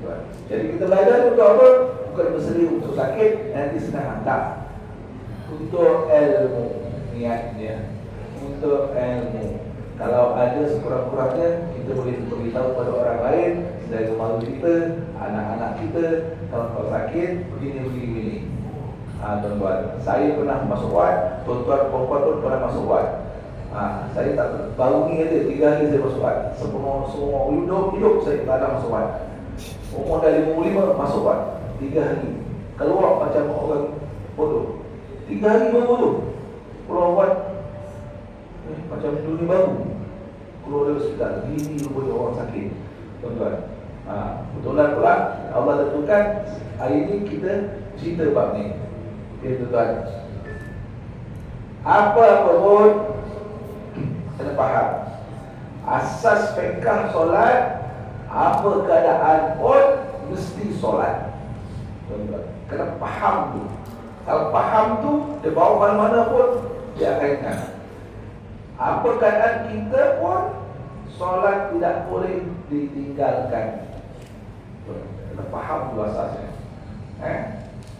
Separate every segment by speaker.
Speaker 1: tuan. Jadi kita belajar untuk apa? Bukan bersedia untuk sakit, nanti senang hantar. Untuk ilmu niatnya, untuk ilmu. Kalau ada sekurang-kurangnya kita boleh beritahu pada orang lain, saudara malu kita, anak-anak kita, kalau sakit begini. Tuan-tuan, saya pernah masuk wad, tuan-tuan perempuan pun pernah masuk wad. Saya tak baru ni aja 3 hari saya masuk wad. Semua hidup saya tak ada masuk wad. Umur dah 55 masuk wad 3 hari. Keluar macam orang bodoh. 3 hari baru tu keluar wad macam dunia baru. Keluar dari hospital, gini rupanya orang sakit. Tuan-tuan, betulan pula Allah tentukan hari ini kita cerita bab ni. Okay, tuan-tuan, apa pun kena faham asas fiqh solat, apa keadaan pun mesti solat. Tuan-tuan, kena faham tu. Kalau faham tu, dia bawa mana-mana pun dia akan ingat. Apa keadaan kita pun solat tidak boleh ditinggalkan. Kena faham tu asasnya.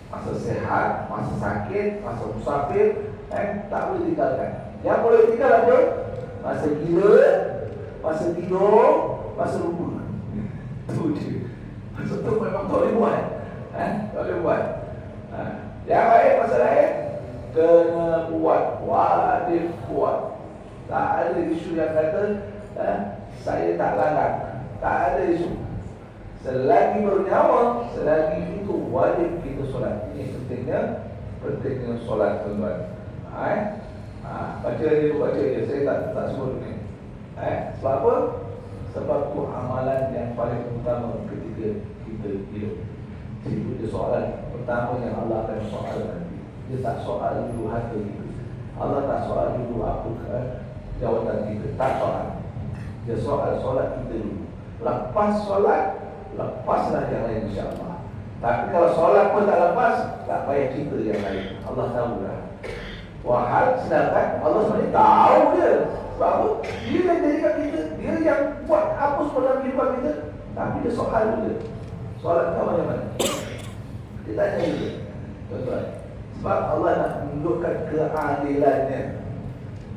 Speaker 1: Masa sehat, masa sakit, masa musafir, tak boleh tinggalkan. Yang boleh tinggal apa? Masa gila, masa tidur, masa lupa. Itu je. Masa tu memang tak boleh buat. Tak boleh buat. Yang lain, masa lain kena buat, wajib buat. Tak ada isu yang kata saya tak larang. Tak ada isu. Selagi bernyawa, selagi itu wajib kita solat. Ini pentingnya solat, tuan-tuan. Baca je. Saya tak sebut ni. Sebab apa? Sebab itu amalan yang paling utama ketika kita hidup. Itu dia soalan pertama yang Allah akan soal nanti. Dia tak soal dulu harta kita. Allah tak soal dulu apa jawatan kita. Tak soal. Dia soal solat kita dulu. Lepas solat, lepaslah yang lain insya-Allah. Tapi kalau solat pun tak lepas, tak payah cerita yang lain. Allah tahu dah. Wahal sedangkan Allah sebenarnya tahu dia. Sebab apa? Dia yang jadikan kita, dia yang buat apa semua dalam kehidupan kita. Tapi dia soal juga. Solat kau macam mana? Dia tanya juga. Tuan-tuan, sebab Allah nak tunjukkan keadilannya.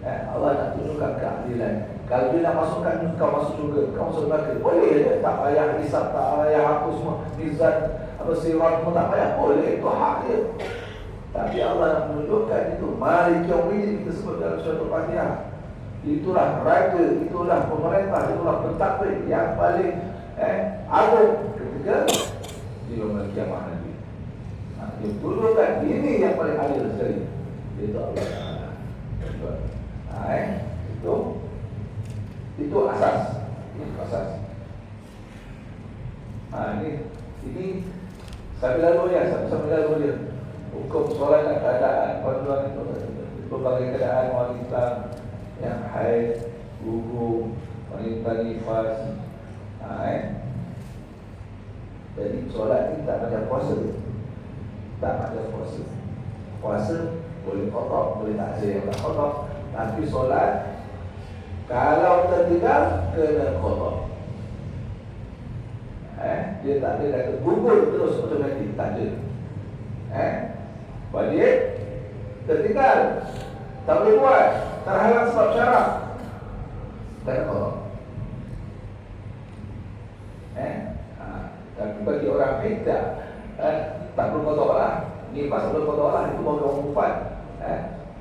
Speaker 1: Allah nak tunjukkan keadilan. Kalau dia nak masukkan kau masuk syurga, kau masuk neraka, boleh je. Tak payah hisab, tak payah apa semua, mizan, apa sirat pun tak payah. Boleh, itu hak dia. Tapi Allah nak menunjukkan itu. Malik yaumiddin kita sebut dalam surah Al-Fatihah. Itulah raja, itulah pemerintah, itulah pentadbir yang paling agung ketika di yaumul kiamah nanti. Dia tunjukkan ini yang paling adil sekali. Itu Allah Taala. Itu asas. Ini asas. Ini sambil lalu dia. Hukum solat dan keadaan panduan itu berbagai keadaan wanita yang haid, gugur, wanita nifas. Jadi solat ini tak macam puasa. Tak macam puasa. Puasa boleh qada, boleh tak ada yang tak qada. Tapi solat kalau tertinggal kena qada. Dia tak ada kata gugur terus otomatik, tak ada. Wajib tertinggal, tak boleh buat, terhalang sebab syarat, tak qada. Tapi bagi orang haid tak perlu qada lah. Ni pas perlu qada lah, itu bagi orang perempuan.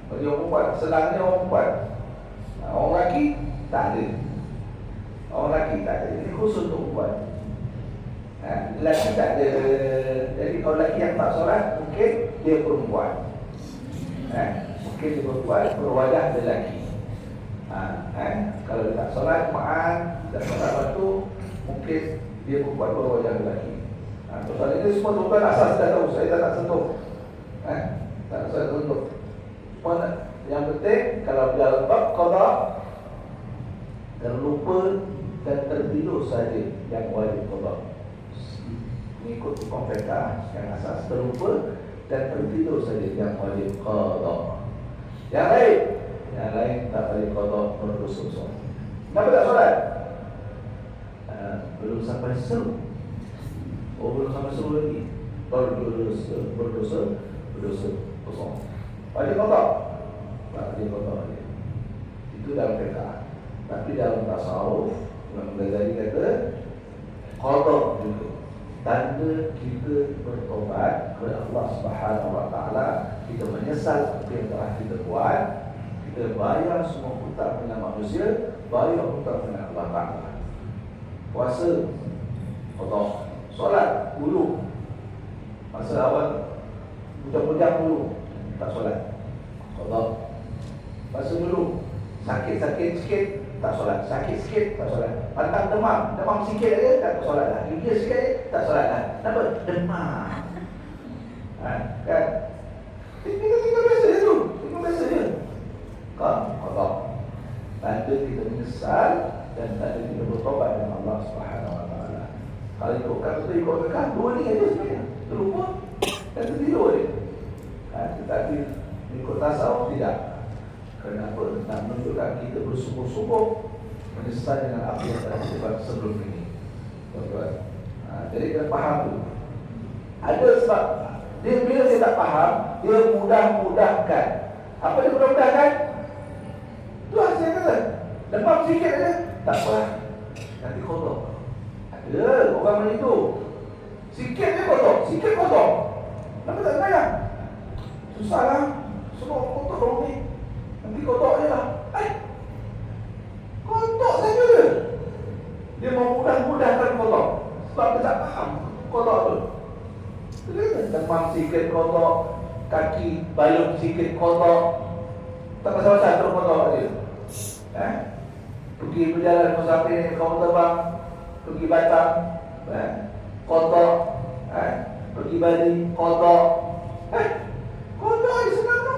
Speaker 1: Bagi orang perempuan, senangnya orang perempuan. Orang lelaki tak ada. Orang lelaki tak ada. Ini khusus untuk perempuan. Lelaki tak ada. Jadi kalau lelaki yang tak solat, mungkin dia perempuan. Mungkin dia perempuan berwajah lelaki. Kalau dia tak solat, tak solat waktu, mungkin dia perempuan berwajah lelaki. Soal ini semua tuan-tuan asal sudah tahu. Saya tak nak sentuh. Tak saya sentuh. Yang penting kalau dalam bab qada, terlupa dan tertidur saja yang wajib qada. Mengikut hukum fiqh yang asas, terlupa dan tertidur saja yang wajib qada. Yang lain tak wajib qada, berdosa. Kenapa tak solat? Belum sampai seru. Oh, belum sampai suruh lagi. Berdosa kosong. Pada kotak. Pada kotak dia. Itu dalam fiqh. Tapi dalam tasawuf, Imam Ghazali kata qada juga. Tanda kita bertobat kepada Allah Subhanahu Wa Taala, kita menyesal apa yang telah kita buat, kita bayar semua hutang dengan manusia, bayar hutang dengan Allah Taala. Puasa qada, solat dulu. Masa awal bujang-bujang dulu tak solat, qada. Masa dulu sakit-sakit sikit tak solat, sakit sikit tak solat, pantang demam sikit aja tak solat dah, gigil sikit tak solat dah. Kenapa? Demam. Kan? Tinggal biasa je tu, tinggal biasa je. Kan? Allah. Tanda kita menyesal dan tanda kita bertobat dengan Allah Subhanahu Wa Taala. Kalau ikutkan dua ni aja sebenarnya. Terlupa dan tertidur dia. Tetapi ikut tasawuf tidak. Kenapa? Nak menunjukkan kita bersungguh-sungguh menyesal dengan apa yang telah kita buat sebelum ini. Tuan-tuan. Jadi kita faham tu. Ada sebab dia bila dia tak faham, dia mudah-mudahkan. Apa dia mudah-mudahkan? Tu hasil kata. Demam sikit aja, tak apalah. Nanti kotor. Ada orang macam itu. Sikit dia kotor, sikit kotor. Kenapa tak sayang? Susahlah. Semua kotor dong ni. Nanti kotor je lah. Kotor saja dia. Dia mau mudah-mudahkan kotor. Sebab dia tak faham kotor tu. Demam sikit kotor, kaki balung sikit kotor, tak pasal-pasal terus kotor dia. Pergi berjalan musafir, kau terbang, pergi Batam, kotor, pergi Bali, kotor. Kotor dia senang tu.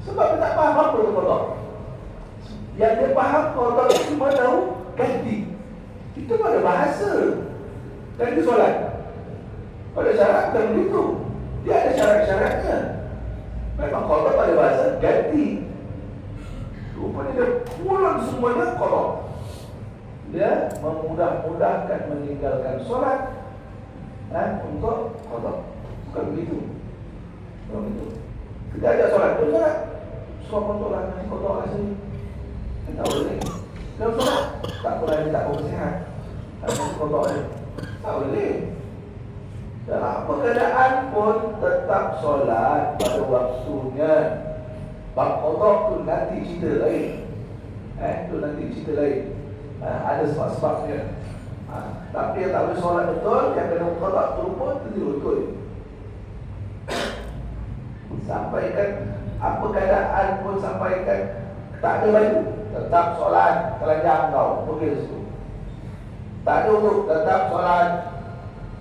Speaker 1: Sebab dia tak faham apa tu kotor. Yang dia faham kotor dia cuma tahu ganti. Itu pun ada bahasa. Ganti solat. Pada syarat bukan begitu. Dia ada syarat-syaratnya. Memang kotor pada bahasa ganti. Rupanya dia pulang semuanya kotor. Dia memudah-mudahkan meninggalkan solat untuk kotor. Bukan begitu. Bukan begitu. Kita ajak solat, dia solat. Semua kotor lah, nanti kotor lah sini. Tak boleh. Dia solat, tak boleh, dia tak bersihat. Nanti kotor dia. Tak boleh. Dalam apa keadaan pun tetap solat pada waktunya. Bab kotor tu nanti cerita lain. Tu nanti cerita lain. Ada sebab-sebabnya. Tapi yang tak boleh solat betul, yang kena kotor tu pun tertidur betul. Sampaikan apa keadaan pun sampaikan. Tak ada baju, tetap solat. Telanjang kau, pergi ke situ. Tak ada uduk, tetap solat.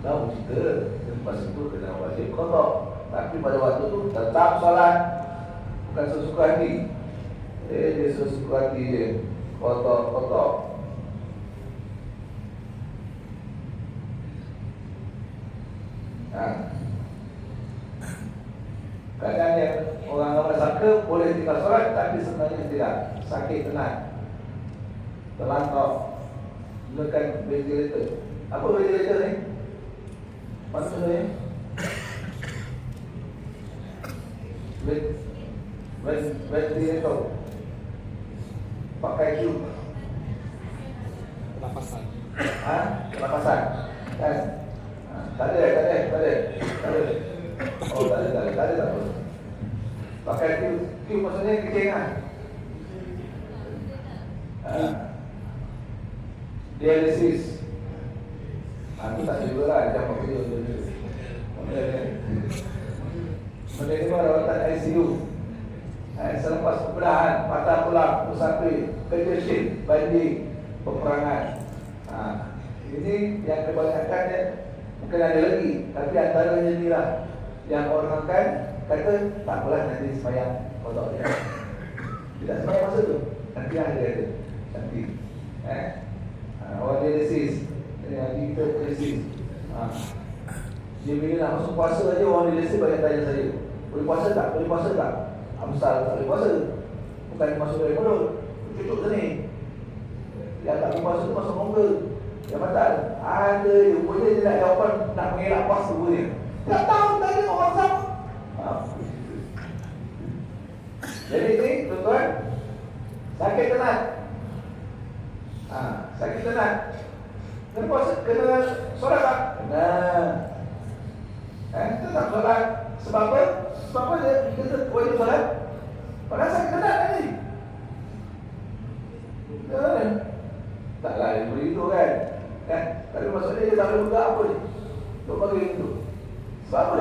Speaker 1: Dah cerita. Lepas itu kena wajib kotor. Tapi pada waktu tu tetap solat. Bukan sesuka hati. Dia sesuka hati dia. Kotor. Kadang yang orang ramai sangka boleh tinggal solat, tapi sebenarnya tidak. Sakit tenat, terlantar, gunakan ventilator. Apa ventilator ni? Maksudnya ventilator pakai tube lapasan. Lapasan kan? Tak ada. Oh, tak ada. Pakai tube maksudnya kecil kan? Dialisis. Aku tak juga lah, dia pakai dialisis. Menerima rawatan ICU. Selepas pembedahan, patah tulang, musafir, kerja shift, banding, peperangan. Ini yang kebanyakan mungkin ada lagi, tapi antaranya inilah yang orang akan kata tak apalah nanti sembahyang kotor dia. Tidak sembahyang masa tu, nanti ada nanti. Orang dialisis, nanti kita dialisis. Dia bila nak masuk puasa saja orang dialisis banyak tanya saya, boleh puasa tak? Amsal tak boleh puasa. Bukan masuk dari mulut, cucuk sini. Yang tak boleh puasa tu masuk rongga. Jabatan ada je, boleh je nak jawapan nak mengelak puasa boleh. Tak tahu tadi orang sama. Jadi ni tuan-tuan, sakit tenat. Sakit tenat. Kena puasa, kena solat tak? Kena. Tetap solat. Sebab apa? Sebab apa dia kita wajib solat? Padahal sakit tenat tadi. Taklah dia begitu kan. Tapi maksudnya dia tak boleh buka apa ni untuk bagi itu. Sebab apa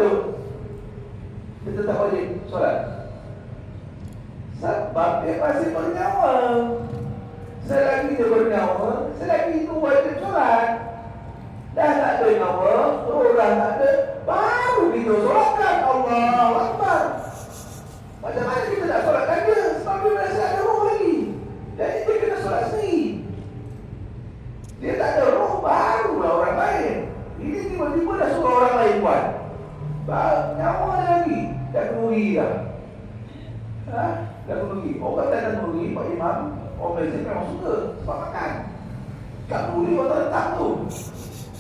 Speaker 1: dia tetap wajib solat? Sebab dia masih bernyawa. Selagi dia bernyawa, selagi itu wajib solat. Dah tak ada nyawa, orang tak ada, baru kita solatkan. Allahu Akbar. Macam mana kita nak solatkan dia? Sebab dia masih ada roh lagi. Jadi dia kena solat sendiri. Dia tak ada roh, barulah orang lain. Ini tiba-tiba dah suruh orang lain buat. Nyawa dia lagi. Dah kerugi dah. Dah kerugi. Orang tak ada kerugi, Pak Imam. Orang Malaysia memang suka sebab makan. Tak kerugi, orang letak tu.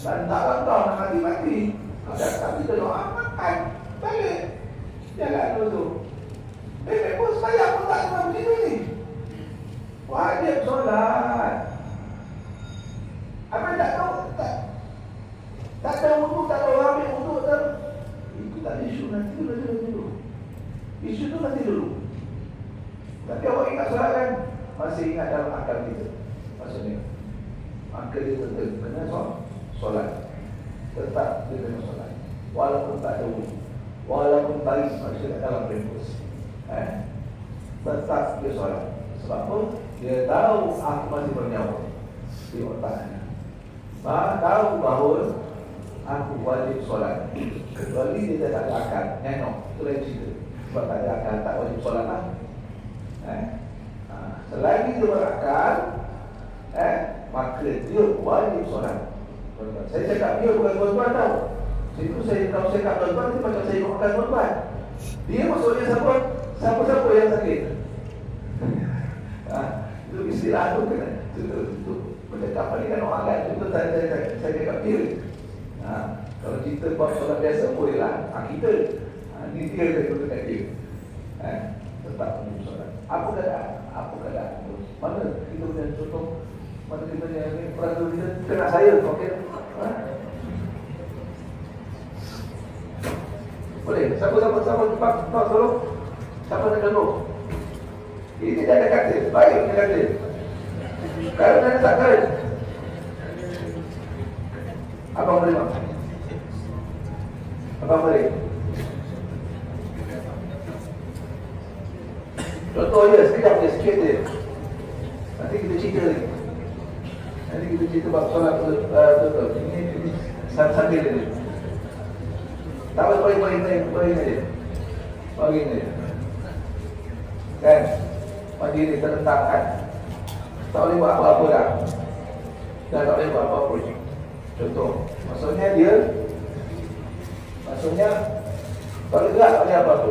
Speaker 1: Dan tak rantau nak mati-mati. Kadang-kadang kita doa makan. Balik. Jalan dulu tu. Bebek pun saya pun tak cuma macam ni. Wajib solat. Apa tak tahu? Tak tahu wudu, tak tahu ambil wudu tak. Itu tak isu nanti dulu. Isu tu nanti dulu. Tapi awak ingat solat kan? Masih ingat dalam akal kita. Maksudnya akal kita kena solat. Tetap dia kena solat. Walaupun tak ada wudu. Walaupun tarik maksudnya dalam rembus. Tetap dia solat. Sebab apa? Dia tahu aku masih bernyawa di otaknya. Tahu bahawa aku wajib solat. Kecuali dia tak ada akal, nenok, itu lain cerita. Sebab tak ada akal, tak wajib solat lah. Selagi dia berakal, maka dia wajib solat. Saya cakap dia bukan tuan-tuan tahu. Kalau saya cakap tuan-tuan, dia macam saya makan tuan-tuan. Dia maksudnya siapa-siapa yang sakit. Itu istilah tu kena. Itu percakapan ni kan orang lain. Itu saya cakap dia. Kalau kita buat solat biasa boleh lah. Kita ni dia kata dekat dia. Tetap wajib solat. Apa keadaan? Mana kita punya contoh? Mana kita punya peraturan kita kena saya, okey? Boleh. Siapa cepat tolong. Siapa nak tolong? Ini tidak ada kata. Baik dia kata. Kalau nak tak kata. Abang boleh tak? Abang boleh. Contoh je, sekejap je, sikit je. Nanti kita cerita lagi. Nanti kita cerita bab solat betul. Ini sambil je. Tak apa, bagi saja. Kan? Mandiri terentang kan? Tak boleh buat apa-apa dah. Tak boleh buat apa-apa. Contoh, maksudnya tak boleh gerak, tak boleh apa-apa.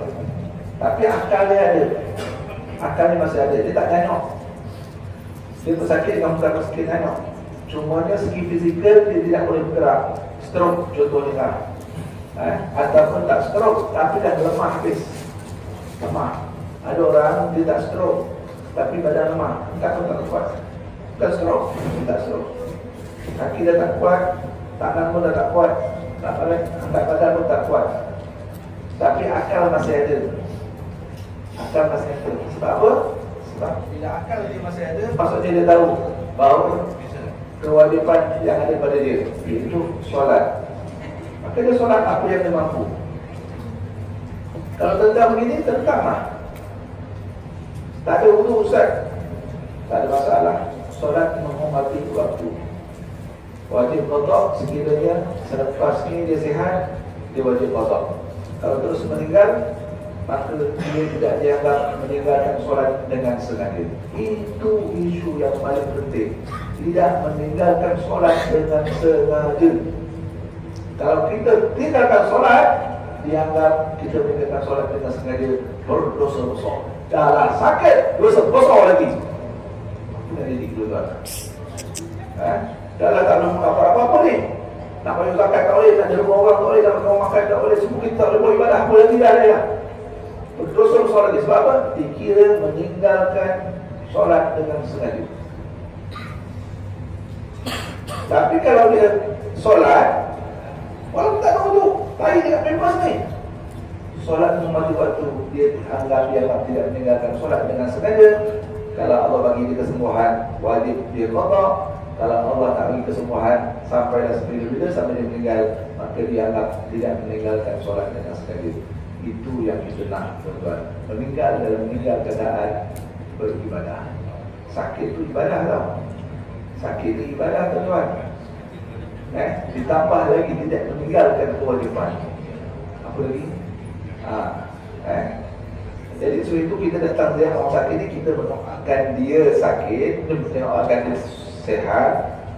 Speaker 1: Tapi akal dia ada. Akalnya masih ada, dia tak nyanyok. Dia tersakit dengan bukan sakit nyanyok. Cumanya segi fizikal dia tidak boleh bergerak. Stroke contohnya kan. Ataupun tak stroke tapi dah lemah habis. Lemah. Ada orang dia tak stroke tapi badan lemah. Tak kuat. Bukan stroke, tak stroke. Kaki dah tak kuat, tangan pun dah tak kuat. Angkat badan pun tak kuat. Tapi akal masih ada. Sebab apa? Sebab bila akal dia masih ada, maksudnya dia tahu bahawa kewajipan yang ada pada dia itu solat. Maka dia solat apa yang dia mampu. Kalau tentang begini, tentanglah. Tak ada wudu ustaz, tak ada masalah. Solat menghormati waktu. Wajib qada sekiranya selepas ini dia sihat, dia wajib qada. Kalau terus meninggal, maka dia tidak dianggap meninggalkan solat dengan sengaja. Itu isu yang paling penting. Tidak meninggalkan solat dengan sengaja. Kalau kita tinggalkan solat, dianggap kita meninggalkan solat dengan sengaja, berdosa besar. Kalau sakit, dosa besar lagi. Kita didik dulu tuan. Dah tak nak apa-apa ni. Nak bayar zakat tak boleh, nak jaga orang tak boleh, nak makan tak boleh, semua kita tak boleh buat ibadah, apa lagi dah ya. Berdosa solat lagi. Sebab apa? Dikira meninggalkan solat dengan sengaja. Tapi kalau dia solat, walaupun tak tahu tu, lain dengan bebas ni. Solat memadu waktu, dia anggap dia tidak meninggalkan solat dengan sengaja. Kalau Allah bagi dia kesembuhan, wajib dia qada. Kalau Allah tak bagi kesembuhan sampai dah bila sampai dia meninggal, maka dia anggap tidak meninggalkan solat dengan sengaja. Itu yang kita nak, tuan-tuan. Meninggal dalam meninggal keadaan beribadah. Sakit tu ibadah tau. Sakit tu ibadah, tuan-tuan. Ditambah lagi tidak meninggalkan kewajipan. Apa lagi? Jadi sebab itu kita datang dia orang sakit ni, kita mendoakan dia sakit, kita mendoakan dia sehat,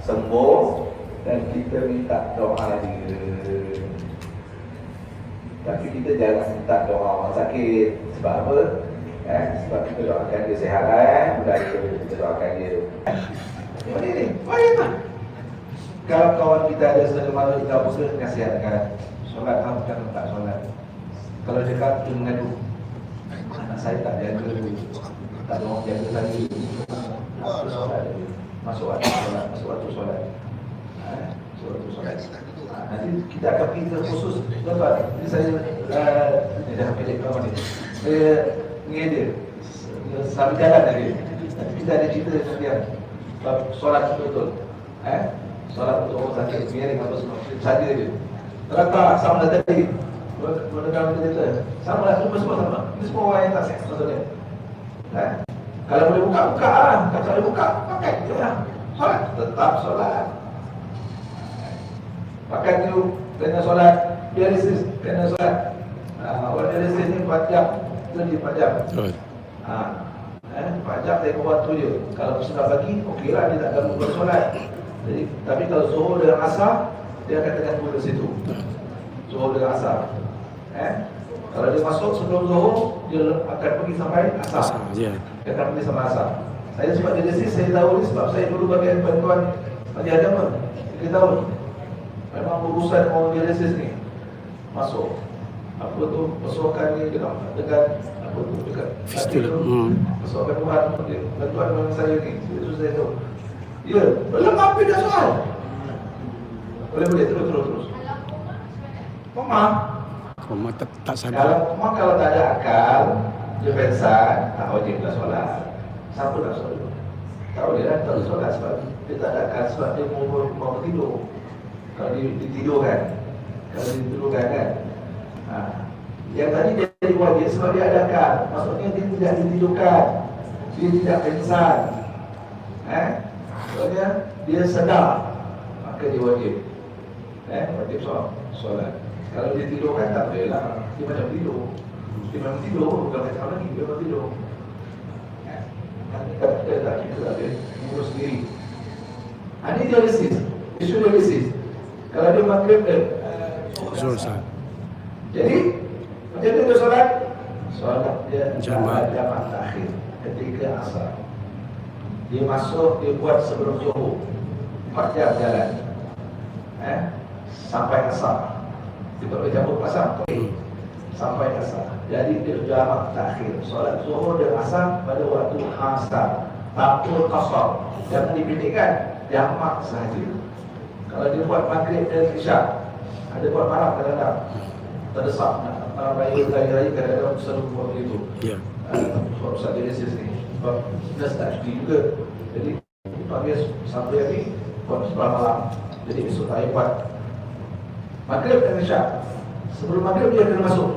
Speaker 1: sembuh, dan kita minta doa dia. Tapi kita jangan minta doa orang sakit. Sebab apa? Sebab kita doakan dia sehat, budaya kita doakan dia. Ini ni, baik tak? Kalau kawan kita ada saudara mara kita usaha nasihatkan, solat bukan tak solat. Kalau dekat dia mengadu, anak saya tak jaga, tak ada orang jaga lagi. Solat lagi. Masuk waktu solat, masuk waktu solat. Masuk waktu solat. Nanti kita akan pergi ke khusus. Tuan-tuan, ini saya dah pilih kawan ni. Saya mengedil sambil jalan lagi. Nanti kita ada cerita dengan dia. Solat betul-betul. Solat untuk orang sakit, miring apa semua. Saja je. Terletak sama dah tadi. Berdekatan kita. Sama lah, semua sama. Ini semua orang yang tak sihat maksudnya. Kalau boleh buka, buka lah. Kalau tak boleh buka, pakai je lah. Solat, tetap solat. Pakai tu, kena solat. Dialisis, kena solat. Orang dialisis ni 4 jam. Lebih 4 jam. 4 jam dari waktu je. Kalau sudah bagi, okey lah, dia tak ganggu bersolat. Jadi, tapi kalau zuhur dengan asar, dia akan terganggu di situ. Zuhur dengan asar. Kalau dia masuk sebelum zuhur, dia akan pergi sampai asar. Dia akan pergi sampai asar. Saya sebab dialisis, saya tahu ni sebab saya dulu bagian bantuan Haji Agama 3 tahun. Memang urusan orang dialisis ni masuk apa tu, pesuakan ni dengan apa tu, dekat pesuakan Tuhan, bantuan dengan saya ni, saya tahu. Ya, belum apa dah soal. Boleh terus.
Speaker 2: Koma tak sadar.
Speaker 1: Kalau tak ada akal, dia pensan, tak wajib dah solat. Siapa nak solat? Tak boleh dah tak solat sebab dia tak ada akal, sebab dia mau tidur. Kalau ditidurkan, kan. Yang tadi dia jadi wajib sebab dia ada akal. Maksudnya dia tidak ditidurkan, dia tidak pensan. Maksudnya dia sedar, maka dia wajib. Wajib solat. Kalau dia tidurkan tak boleh lah. Dia macam tidur. Dia memang tidur, bukan macam lagi, dia memang tidur. Kita tak boleh mengurus sendiri. Ini dialisis. Isu dialisis. Kalau dia maghrib
Speaker 2: Zuhur.
Speaker 1: Jadi macam mana dia solat? Solat dia jamaah takhir ketika asar. Dia masuk, dia buat sebelum zuhur 4 jam jalan sampai asar. Dia tak boleh campur asar sampai asar. Jadi dia jamaah takhir, solat zuhur dan asar pada waktu asar. Takul qasar, jangan dipendekkan, jamaah sahaja. Kalau dia buat maghrib dan isyak, ada buat malam kadang-kadang terdesak malam raya kadang-kadang selalu buat begitu. Sebab Ustaz Dialisis ni sebab kita tak cuti juga. Jadi dipanggil sampai hari buat sebelah malam. Jadi besok tak buat maghrib dan isyak. Sebelum maghrib dia kena masuk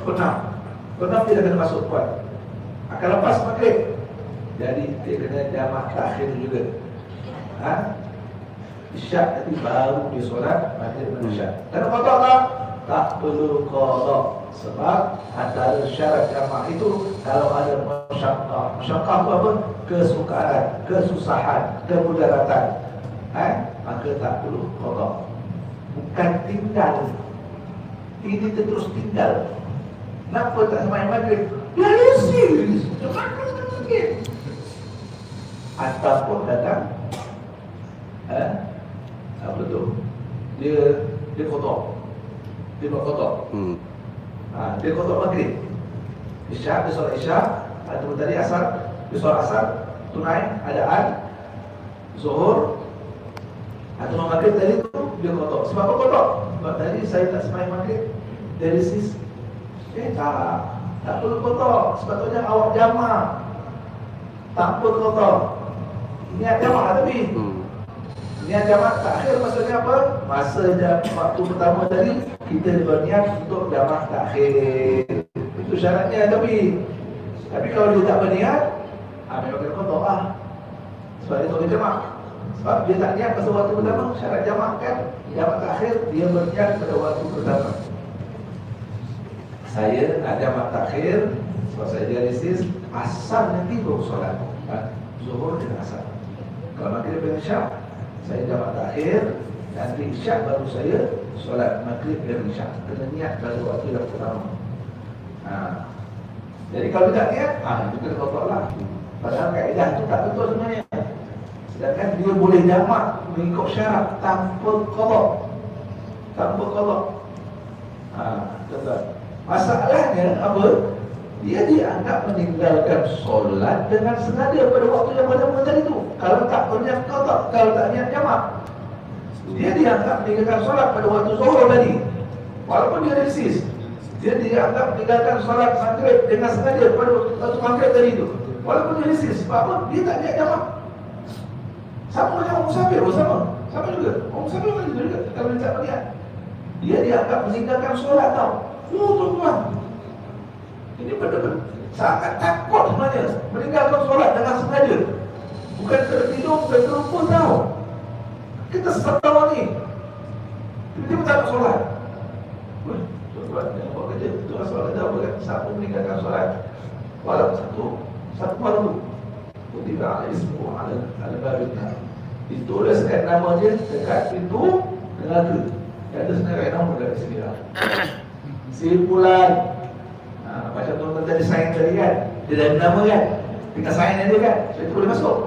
Speaker 1: Pernah dia kena masuk buat. Akan lepas maghrib, jadi dia kena jamaah takhir juga. Isyak nanti baru dia solat maghrib dan isyak. Dan qada tak perlu qada sebab antara syarat jamaah itu kalau ada masyaqqah. Masyaqqah itu apa? Kesukaran, kesusahan, kemudaratan. Maka tak perlu qada. Bukan tinggal. Ini terus tinggal. Kenapa tak sembahyang maghrib? Dialisis. Ataupun datang dia kotor. Dia buat kotor. Dia kotor maghrib. Isyak, dia solat isyak. Atau tadi asar, dia solat asar. Tunai, adaan. Zuhur. Atau maghrib tadi tu, dia kotor. Sebab apa kotor? Sebab tadi saya tak sembahyang maghrib. Dari sis. Tak perlu kotor. Sepatutnya awak jamak. Tak perlu kotor. Niat jamak tapi. Niat jamak takhir maksudnya apa? Masa waktu pertama tadi kita berniat untuk jamak takhir. Itu syaratnya tapi kalau dia tak berniat, memang kena kotor sebab dia tak boleh jamak. Sebab dia tak niat masa waktu pertama, syarat jamak kan jamak takhir, dia berniat pada waktu pertama. Saya nak jamak takhir sebab saya dialisis, asar nanti baru solat. Zuhur dengan asar. Kalau maghrib dengan isyak, saya jamak takhir, nanti isyak baru saya solat maghrib dan isyak. Kena niat pada waktu yang pertama. Jadi kalau tak niat, itu kena kotor lah. Padahal kaedah itu tak betul sebenarnya. Sedangkan dia boleh jamak mengikut syarat tanpa kotor. Tanpa kotor. Masalahnya apa? Dia dianggap meninggalkan solat dengan sengaja pada waktu yang pertama tadi itu. Kalau tak berniat kotor, kalau tak niat jamak, dia dianggap meninggalkan solat pada waktu zuhur tadi. Walaupun dia resis, dia dianggap meninggalkan solat maghrib dengan sengaja pada waktu maghrib tadi itu. Walaupun dia resis, sebab apa? Dia tak niat jamak. Sama macam orang musafir, sama juga. Orang musafir macam juga. Kalau dia tak berniat, dia dianggap meninggalkan solat tau. Tuan-tuan, ini benar-benar sangat takut sebenarnya meninggalkan solat dengan sengaja. Bukan tertidur, bukan terlupa tau. Kita setahun ni tiba-tiba tak nak solat. Tuan-tuan, jangan buat kerja. Tuan solat kerja apa kan? Siapa meninggalkan solat walau satu malam kutiba ismu al-baridna. Dituliskan nama dia dekat pintu neraka. Ada senarai nama dekat sini lah. Simpulan. Macam tuan-tuan tadi sign tadi kan, dia dah ada nama kan, tinggal sign dia kan, so itu boleh masuk.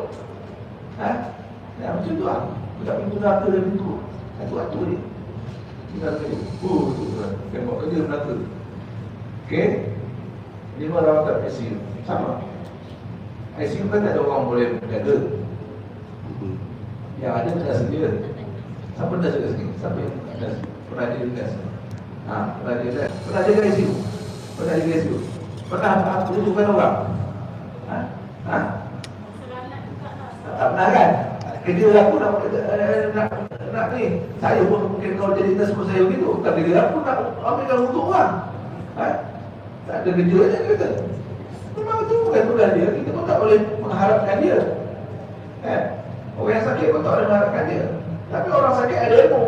Speaker 1: Macam tu lah. Dekat pintu neraka dia pintu satu-satu dia tinggal kerja. Tuan-tuan kan buat kerja neraka. Okay, 5 rawatan ICU sama. ICU kan tak ada orang boleh jaga. Yang ada kena sedia. Siapa dah jaga sini? Siapa yang pernah dia dinas? Pernah jaga ICU? Pernah jaga ICU? Pernah rujukan orang? Tak pernah kan? Kerja aku nak ni. Saya pun mungkin kalau jadi dinas pun saya begitu. Bukan kerja aku nak ambilkan untuk orang. Tak ada kerja je kita. Memang itu bukan tugas dia. Kita pun tak boleh mengharapkan dia. Orang yang sakit pun tak boleh mengharapkan dia. Tapi orang sakit ada ilmu.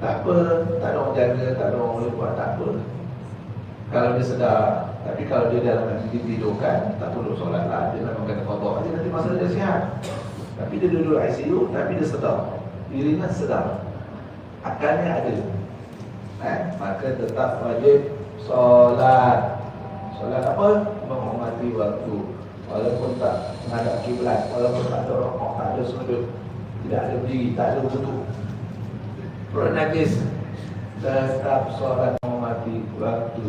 Speaker 1: Tak apa, tak ada orang jaga, tak ada orang boleh buat, tak apa. Kalau dia sedar, tapi kalau dia dalam tidurkan, tak perlu solat lah. Dia memang kena kotor aja, nanti masa dia sihat. Tapi dia duduk ICU, tapi dia sedar. Dirinya sedar. Akalnya ada. Maka tetap wajib solat. Solat apa? Menghormati waktu. Walaupun tak menghadap kiblat, walaupun tak ada rokok, tak ada sudut, tidak ada berdiri, tak ada wudu. Perut najis, tetap solat menghormati waktu.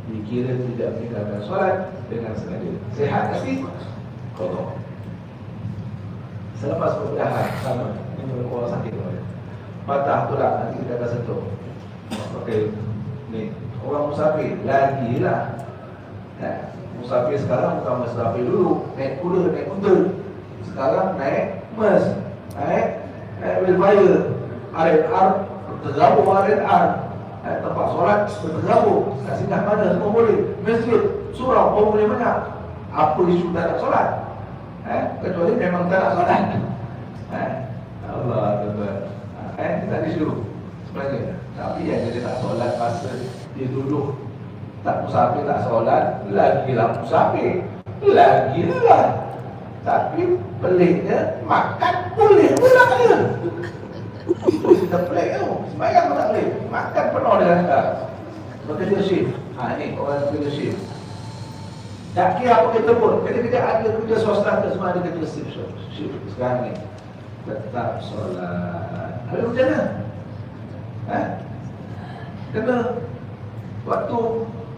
Speaker 1: Dikira tidak meninggalkan solat dengan sengaja. Sehat tapi kotor. Selepas berdahan sama. Ini orang sakit patah tulang, nanti kita akan sentuh. Okey, ni orang musafir lagi lah. Musafir sekarang bukan musafir dulu, naik kuda, naik unta. Sekarang naik bus, naik wheelbarrow, RNR, tergabung RNR, tempat solat bertergabung, nak singgah mana semua boleh. Masjid, surau pun boleh banyak. Apa isu tak nak solat? Kecuali memang tak nak solat. Allah Tuhan. Kita disuruh sebenarnya. Tapi yang dia tak solat masa dia duduk tak musafir, tak solat, lagilah musafir, lagilah. Tapi peliknya makan boleh pula dia. Itu kita pelik tu. Sembahyang pun tak boleh. Makan penuh dengan bekerja shift. Ini orang bekerja shift. Tak kira apa kita pun. Kerja-kerja ada kerja swasta ke semua ada kerja shift sekarang ni. Tetap solat. Habis macam mana? Kena waktu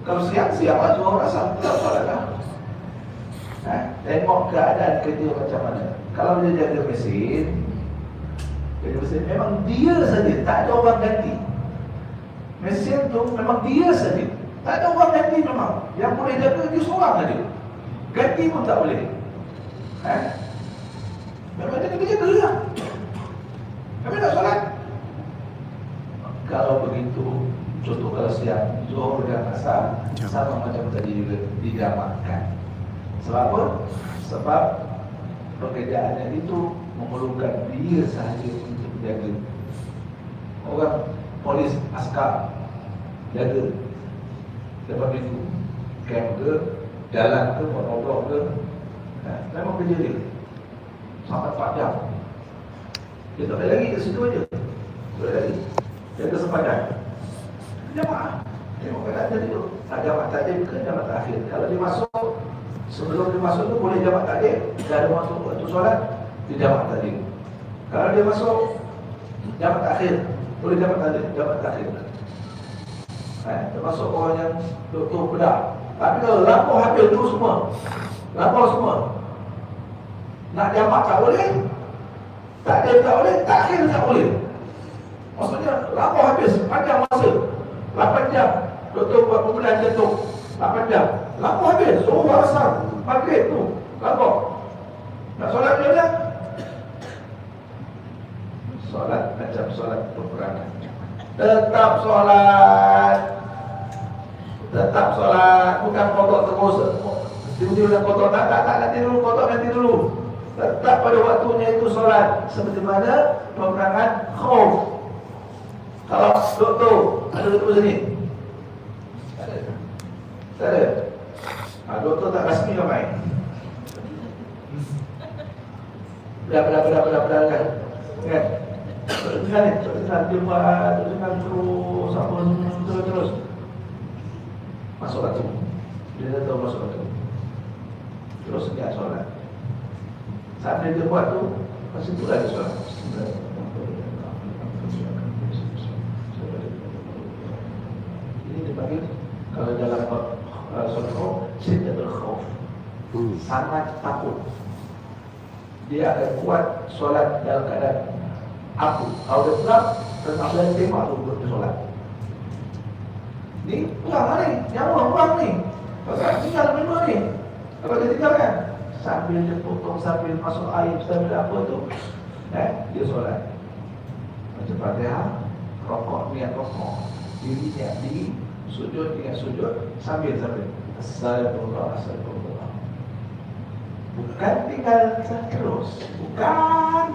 Speaker 1: kalau siang-siang lah Zuhur asal tak solat lah. Tengok keadaan kerja macam mana. Kalau dia jaga mesin, memang dia saja, tak ada orang ganti. Mesin tu memang dia saja, tak ada orang ganti memang. Yang boleh jaga dia seorang saja. Ganti pun tak boleh. Memang dia kena jaga lah. Kami tak solat. Kalau begitu, contoh kalau siang, Zuhur dan Asar sama macam tadi juga dijamakkan. Sebab apa? Sebab pekerjaannya itu memerlukan dia sahaja untuk menjaga. Orang polis, askar jaga depan pintu camp ke, jalan ke, motor ke, memang kerja dia sampai 4 jam. Dia tak boleh lagi ke situ aja. Boleh lagi jaga sepadan jamaah. Tengok keadaan tadi tu, jamaah takdim ke jamaah terakhir. Kalau dia masuk, sebelum dia masuk tu boleh jamaah takdim. Dia ada masuk waktu solat, dia jamaah takdim. Kalau dia masuk jamaah terakhir, boleh jamaah takdim, jamaah terakhir. Termasuk orang yang doktor bedah. Tapi kalau lapor habis tu semua, lapor semua, nak jamaah tak boleh, takdim tak boleh, terakhir tak boleh. Maksudnya lapor habis, panjang masa 8 jam. Doktor buat pembedahan jantung 8 jam. Lapor habis, suruh asar maghrib tu lapor. Nak solat dia dah. Solat macam solat peperangan. Tetap solat. Tetap solat. Bukan kotor terus. Tiba-tiba nak kotor. Tak, nanti dulu. Kotor nanti dulu. Tetap pada waktunya itu solat. Seperti mana peperangan khauf. Kalau doktor, ada doktor sini? Tak ada. Doktor tak rasmi ramai. Benar kan? Dengar dia buat, dengar terus, apa terus. Masuk waktu. Dia tahu masuk waktu. Terus sejak solat. Sampai dia buat tu, masih tu lagi solat. Ini dipanggil kalau dalam solat khauf, syiddatul khauf. Sangat takut. Dia akan kuat solat dalam keadaan aku. Kalau dia pulang, tetap dia tembak tu untuk solat. Ni pulang lah ni, nyawa pulang ni. Kalau tinggal benda ni, kalau dia tinggalkan, sambil dia potong, sambil masuk air, sambil apa tu, dia solat. Macam Fatihah, rokok, niat rokok, diri niat diri, sujud niat sujud, sambil Astagfirullah. Bukan tinggal terus, bukan.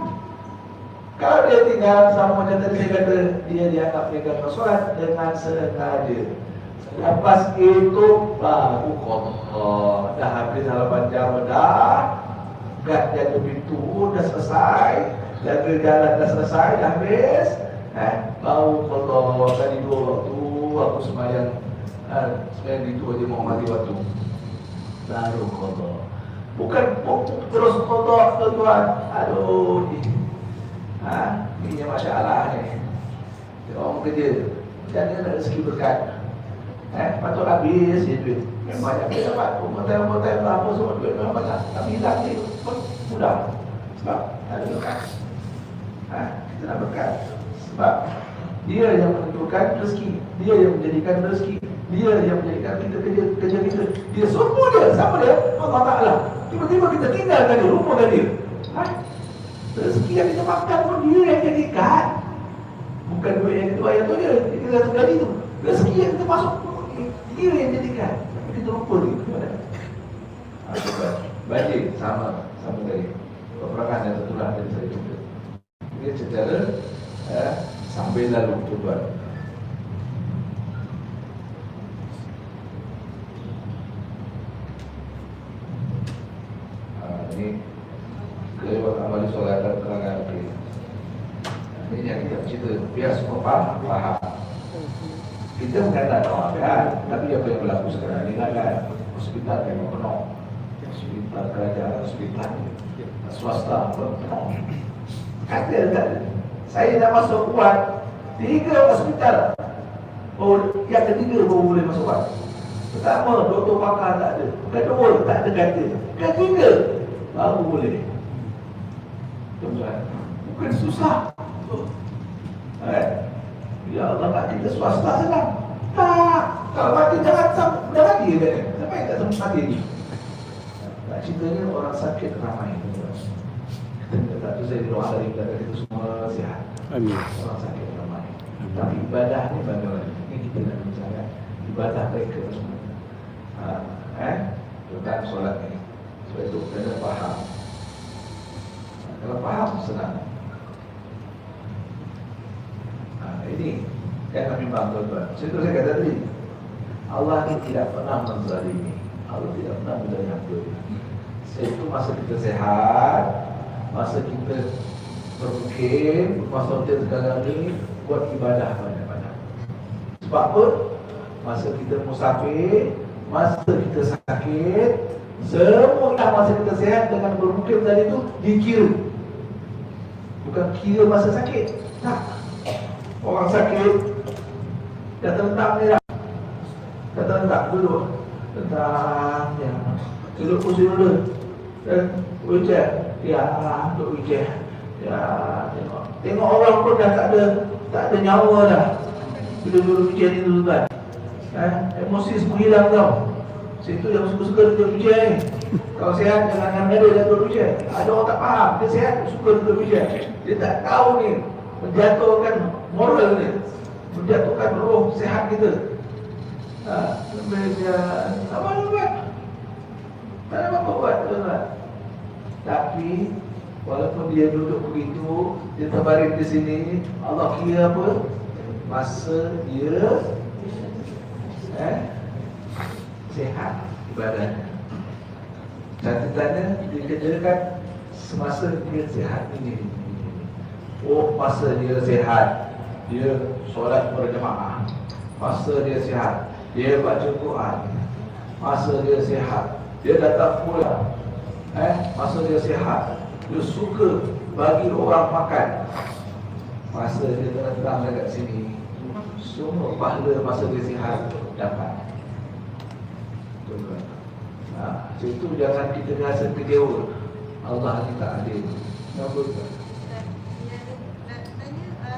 Speaker 1: Kalau dia tinggal sama macam tadi saya kata, dia dianggap meninggalkan solat dengan sengaja. Lepas itu baru qadha. Dah habis 8 jam dah. Gad jaga pintu dah selesai, jaga jalan dah selesai, dah habis. Baru qadha. Tadi 2 waktu aku sembahyang itu aja mau mati waktu. Baru qadha. Bukan terus qadha tuan. Aduh. Ini masalah ni. Dia orang kerja, jangan ada rezeki berkat. Patut habis je duit. Memang banyak dia dapat. Hotel apa semua duit memang banyak. Tapi hilang ni pun mudah. Sebab ada berkat. Kita nak berkat. Sebab dia yang menentukan rezeki. Dia yang menjadikan rezeki. Dia yang menjadikan kita kerja kita. Dia semua dia. Sama dia? Allah Ta'ala. Tiba-tiba kita tinggalkan dia, lupakan dia. Rezeki yang kita makan pun dia yang jadikan. Bukan duit yang kita bayar tu dia. Kita satu kali tu. Rezeki yang kita masuk dia yang jadikan. Tapi kita lupa dia. Banjir sama tadi. Peperangan yang tertular dari saya juga. Ini secara sambil lalu tuan. Ini kelewat amal solat dan kelangan. Ini yang kita cerita biar semua faham. Kita mengenal orang kan, tapi apa yang berlaku sekarang ini kan, hospital memang penuh, hospital kerajaan, hospital swasta penuh. Kata saya nak masuk kuat, 3 hospital. Oh, yang ketiga baru boleh masuk kan. Pertama, doktor pakar tak ada. Kedua, tak ada kata. Ketiga, baru boleh. Tuan-tuan, bukan susah. Ya Allah, nak kita swasta senang. Tak. Kalau mati jangan mati kan? Sampai tak sempat mati ni. Nak ceritanya orang sakit ramai. Tak tu saya doa dari belakang itu semua sihat.
Speaker 2: Amin.
Speaker 1: Orang sakit ramai. Tapi ibadah ni bagaimana? Ini kita nak bicara ibadah mereka semua. Tentang solat ni. Sebab itu kena faham. Kalau faham senang. Ini yang kami faham tuan-tuan. Situ saya kata tadi, Allah ni tidak pernah menzalimi. Allah tidak pernah menzalimi hamba. Itu masa kita sehat, masa kita bermukim, masa kita sekarang ni buat ibadah banyak-banyak. Sebab apa? Masa kita musafir, masa kita sakit, semua masa kita sehat dengan bermukim tadi tu dikira. Bukan kira masa sakit. Tak. Orang sakit dah terentang ni dah. Dah terentang duduk. Tentang ya. Duduk kursi dulu. Dan wheelchair. Ya, duduk wheelchair. Ya, tengok orang pun dah tak ada nyawa dah. Duduk wheelchair ni dulu kan. Emosi semua hilang tau. Situ yang suka-suka duduk wheelchair ni. Kalau sehat jangan yang ada dia duduk wheelchair. Ada orang tak faham. Dia sehat suka duduk wheelchair. Dia tak tahu ni menjatuhkan moral ni, menjatuhkan roh sehat kita. Apa nak buat? Tak ada apa buat tuan-tuan. Tapi walaupun dia duduk begitu, dia terbaring di sini, Allah kira apa? Masa dia sehat ibadahnya. Catatannya dia kerjakan semasa dia sehat ini. Oh, masa dia sehat, dia solat berjemaah. Masa dia sehat, dia baca Quran. Masa dia sehat, dia datang pulang. Masa dia sehat, dia suka bagi orang makan. Masa dia terang dekat sini, semua pahala masa dia sihat dapat. Situ jangan kita rasa kecewa. Allah ni tak adil. Kenapa?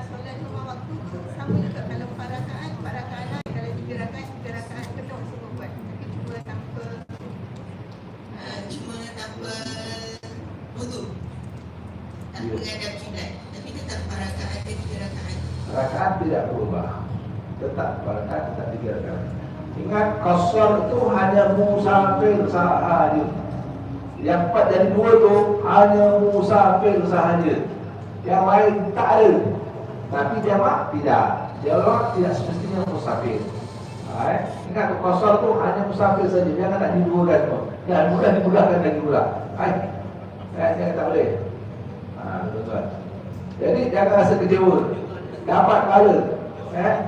Speaker 3: Solat 5 waktu tu sama juga. Kalau 4 rakaat, 4 rakaat lah. Kalau 3 rakaat, 3 rakaat penuh semua buat. Tapi cuma tanpa wudu, tanpa menghadap kiblat. Tapi tetap 4 rakaat dan 3 rakaat.
Speaker 1: Rakaat tidak berubah. Tetap 4 rakaat, tetap 3 rakaat. Ingat, qasar itu hanya musafir sahaja. Yang 4 dan 2 tu hanya musafir sahaja. Yang lain tak ada. Tapi jamak tidak. Jamak tidak semestinya musafir. Ingat, qasar tu hanya musafir saja. Jangan nak didurakan tu. Jangan mudah dimudahkan lagi pula. Jangan tak boleh. Tuan-tuan. Jadi jangan rasa kecewa. Dapat pahala.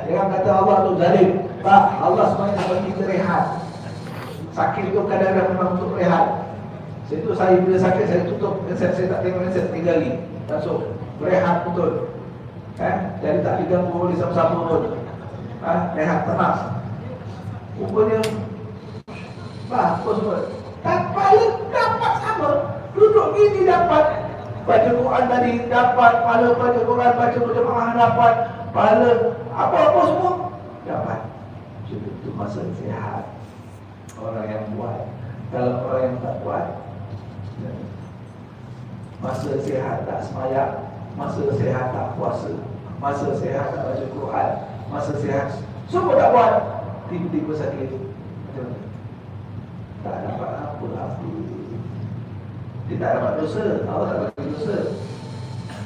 Speaker 1: Jangan kata Allah tu zalim. Tak, Allah sebenarnya bagi kita rehat. Sakit itu kadang-kadang memang untuk rehat. Situ saya bila sakit saya tutup. Saya tak tengok saya tinggali. Masuk. Rehat betul. Jadi tak diganggu oleh siapa-siapa pun. Rehat tenang. Rupanya bagus pun. Dapat sama. Duduk gini dapat. Baca Quran tadi dapat. Pahala baca Quran, baca berjemaah dapat. Pahala apa-apa semua dapat. Itu masa sihat. Orang yang buat. Kalau orang yang tak buat, masa sihat tak semayang, masa sihat tak puasa, masa sihat tak baca Quran, masa sihat semua tak buat, tiba-tiba sakit. Macam mana? Tak dapat apa-apa. Dia tak dapat dosa. Allah tak bagi dosa.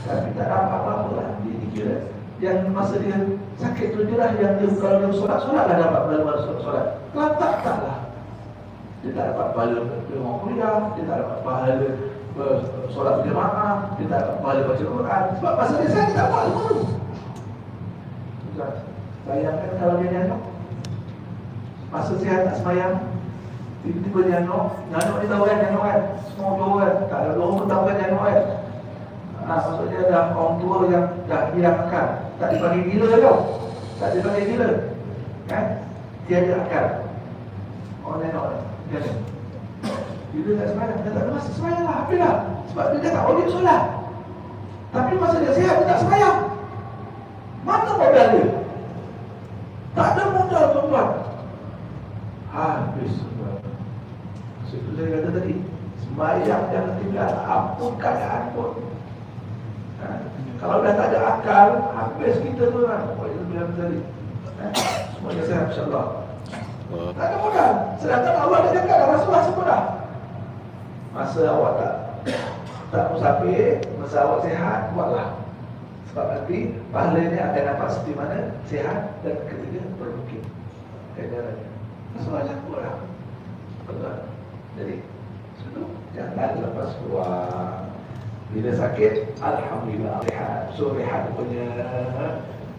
Speaker 1: Tapi tak dapat apa-apa lah. Dia dikira yang masa dia sakit tu je lah yang dia, kalau dia solat lah dapat pahala solat. Kalau tak lah. Dia tak dapat pahala tengok kuliah, dia tak dapat pahala solat berjemaah, dia tak dapat pahala baca Quran. Sebab masa dia sakit tak buat dulu. Bayangkan kalau dia nyanyuk, masa sihat tak semayang, tiba-tiba nyanyuk ni tahu kan nyanyuk kan? Semua tahu kan? Tak ada orang pun tahu kan nyanyuk kan? Maksudnya dah orang tua yang dah hilang akal. Tak dipanggil gila tau. Tak dipanggil gila. Kan? Tiada akal. Orang lain orang. Dia bila tak sembahyang, dia tak ada masa sembahyang lah. Habis lah. Sebab dia tak audit solat. Tapi masa dia sihat, dia tak sembahyang. Mana modal dia? Tak ada modal tuan-tuan. Habis tuan-tuan. Seperti saya kata tadi, sembahyang jangan tinggal. Apa keadaan pun. Kalau dah tak ada akal, habis kita tu kan. Apa yang bilang tadi. Semuanya sihat insyaAllah. Tak ada modal. Sedangkan Allah dah cakap dah, Rasulullah sebut dah. Masa awak tak musafir, masa awak sihat, buatlah. Sebab nanti pahalanya akan dapat seperti mana sihat dan ketiga bermukit. Keadaannya. Rasulullah sebut dah. Betul. Jadi, jangan lepas keluar. Bila sakit, alhamdulillah rehat. So rehat punya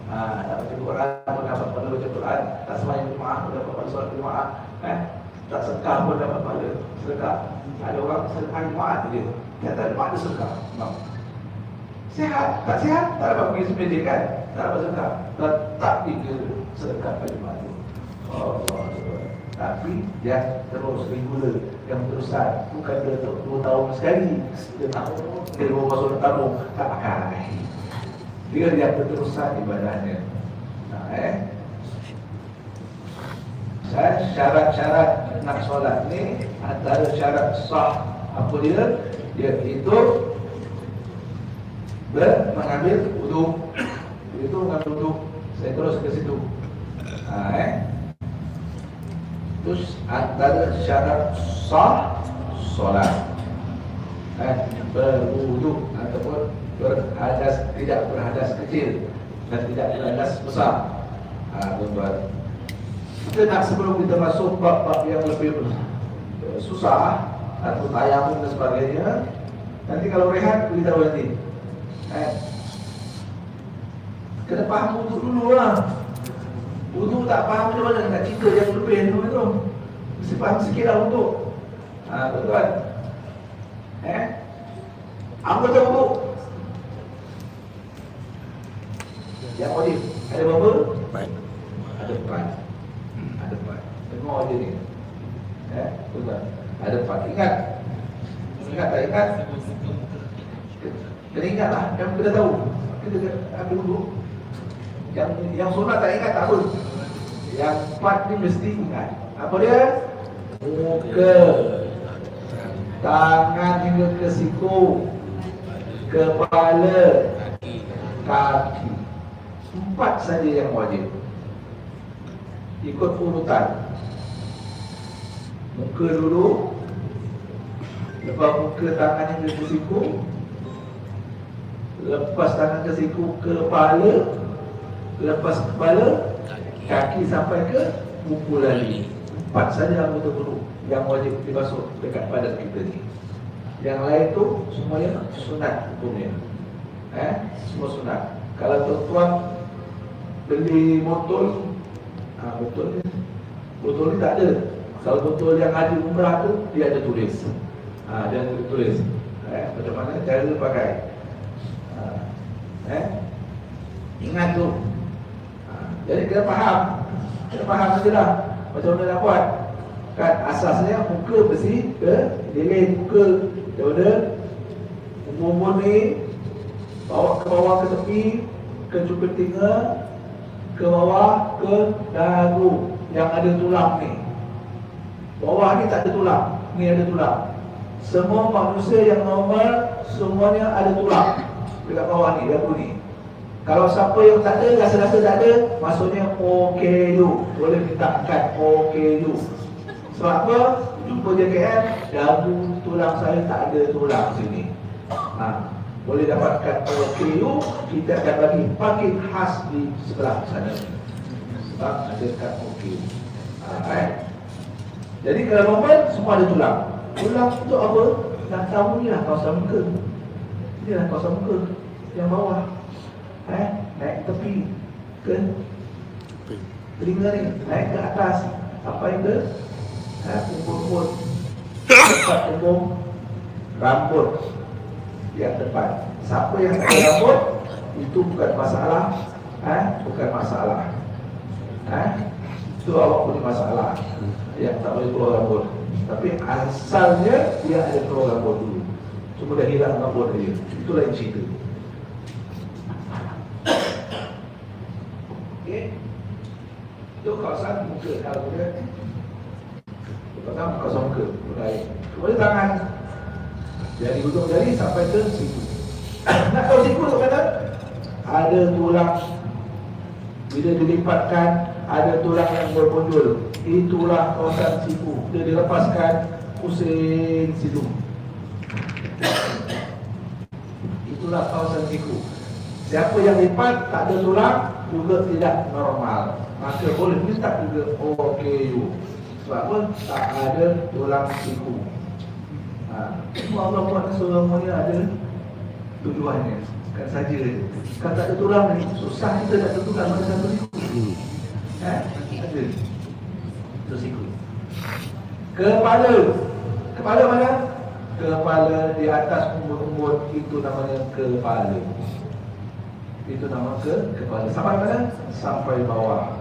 Speaker 1: nak baca Quran pun dapat pada baca Quran. Tak sembahyang jemaah pun dapat pada solat jemaah. Tak sedekah pun dapat pada sedekah. Ada orang sedekah jemaah dia. Kata jemaah dia sedekah. Sihat, tak sihat, tak dapat pergi semedi kan? Tak dapat sedekah. Tetap tiga sedekah pada jemaah tu. Allah. Tapi dia terus regular, yang terusan. Bukan dia 2 tahun sekali. Dia tahu dia bawa masuk tabung, tak pakai. Dia berterusan ibadahnya. Syarat-syarat nak solat ni, antara syarat sah apa dia? Dia itu mengambil wudu. Itu mengambil wudu. Saya terus ke situ. Terus antara syarat sah solat, berwudu ataupun berhadas, tidak berhadas kecil dan tidak berhadas besar. Tuan-tuan, kita nak sebelum kita masuk bab-bab yang lebih susah atau tayamum dan sebagainya, nanti kalau rehat beritahu nanti. Kena faham wudu dulu lah. Wudu tak faham macam mana nak cerita yang lebih tu. Mesti faham sikit lah wudu. Tuan-tuan, anggota wudu yang wajib ada berapa? 4. Ada 4. Ada 4. Tengok je ni. Tuan-tuan, ada 4. Ingat tak ingat? Kena ingat lah. Yang kita tahu, kita ambil wudu. Yang sunat tak ingat tak apa. Yang 4 ni mesti ingat. Apa dia? Muka, tangan hingga ke siku, kepala, kaki. 4 saja yang wajib. Ikut urutan. Muka dulu, lepas muka tangan hingga ke siku, lepas tangan ke siku, kepala, lepas kepala, kaki sampai ke buku lagi. 4 saja anggota wudu yang wajib dibasuh dekat badan kita ni. Yang lain tu semuanya sunat hukumnya. Semua sunat. Kalau tuan-tuan beli botol, botol ni tak ada. Kalau botol yang ada umrah tu, dia ada tulis. Dia ada tulis macam mana cara pakai. Ingat tu. Jadi kena faham saja lah macam mana nak buat. Kan asasnya muka bersih ke dinding muka daripada umur ni, bawa ke bawah ke tepi, ke cuping telinga, ke bawah ke dagu yang ada tulang ni. Bawah ni tak ada tulang, ni ada tulang. Semua manusia yang normal semuanya ada tulang dekat bawah ni, dagu ni. Kalau siapa yang tak ada, rasa-rasa tak ada, maksudnya OKU. Boleh minta kad OKU. Sebab apa? Jumpa JKN, dagu tulang saya tak ada tulang sini. Boleh dapatkan OKU, kita akan bagi paket khas di sebelah sana. Sebab ada kad OKU. Jadi kalau normal, semua ada tulang. Tulang untuk apa? Nak tahu ni lah kawasan muka. Ni lah kawasan muka yang bawah. Naik tepi ke telinga ni, naik ke atas sampai ke punggung, tempat punggung, rambut yang depan. Siapa yang tak ada rambut, itu bukan masalah Bukan masalah. Itu awak punya masalah yang tak boleh keluar rambut. Tapi asalnya dia ada keluar rambut dulu. Cuma dah hilang rambut dia. Itu lain cerita. Okey. Itu kawasan muka. Kalau dia pertama kawasan muka. Kemudian tangan. Dari hujung jari sampai ke siku. Nak tahu siku tu kata ada tulang. Bila dilipatkan ada tulang yang berpunjul. Itulah kawasan siku. Bila dilepaskan pusing situ. Itulah kawasan siku. Siapa yang lipat tak ada tulang juga tidak normal. Maka boleh minta juga OKU. Sebab apa? Tak ada tulang siku. Semua Allah buat semuanya ada tujuannya. Kan saja. Kalau tak ada tulang ni susah kita nak tentukan mana satu siku. Ada. Itu siku. Kepala. Kepala mana? Kepala di atas umbut-umbut itu namanya kepala. Itu nama kepala. Sampai mana? Sampai bawah.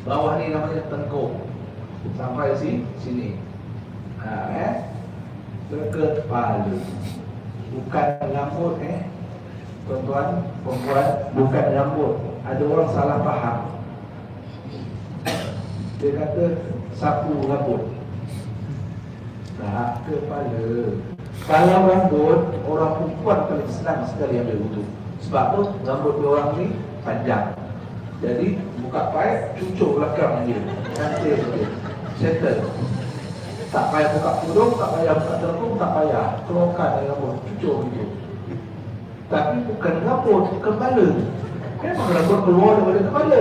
Speaker 1: Bawah ni namanya tengkuk. Sampai sini. Kepala. Bukan rambut tuan-tuan, perempuan, bukan rambut. Ada orang salah faham. Dia kata sapu rambut. Tak, kepala. Kalau rambut, orang perempuan paling senang sekali ambil wudu. Sebab tu rambut dia orang ni panjang. Jadi buka paip, cucuk belakang dia. Nanti dia settle. Tak payah buka tudung, tak payah buka telekung, tak payah keluarkan dari rambut, cucuk gitu. Tapi bukan rambut, kepala. Memang rambut keluar daripada kepala.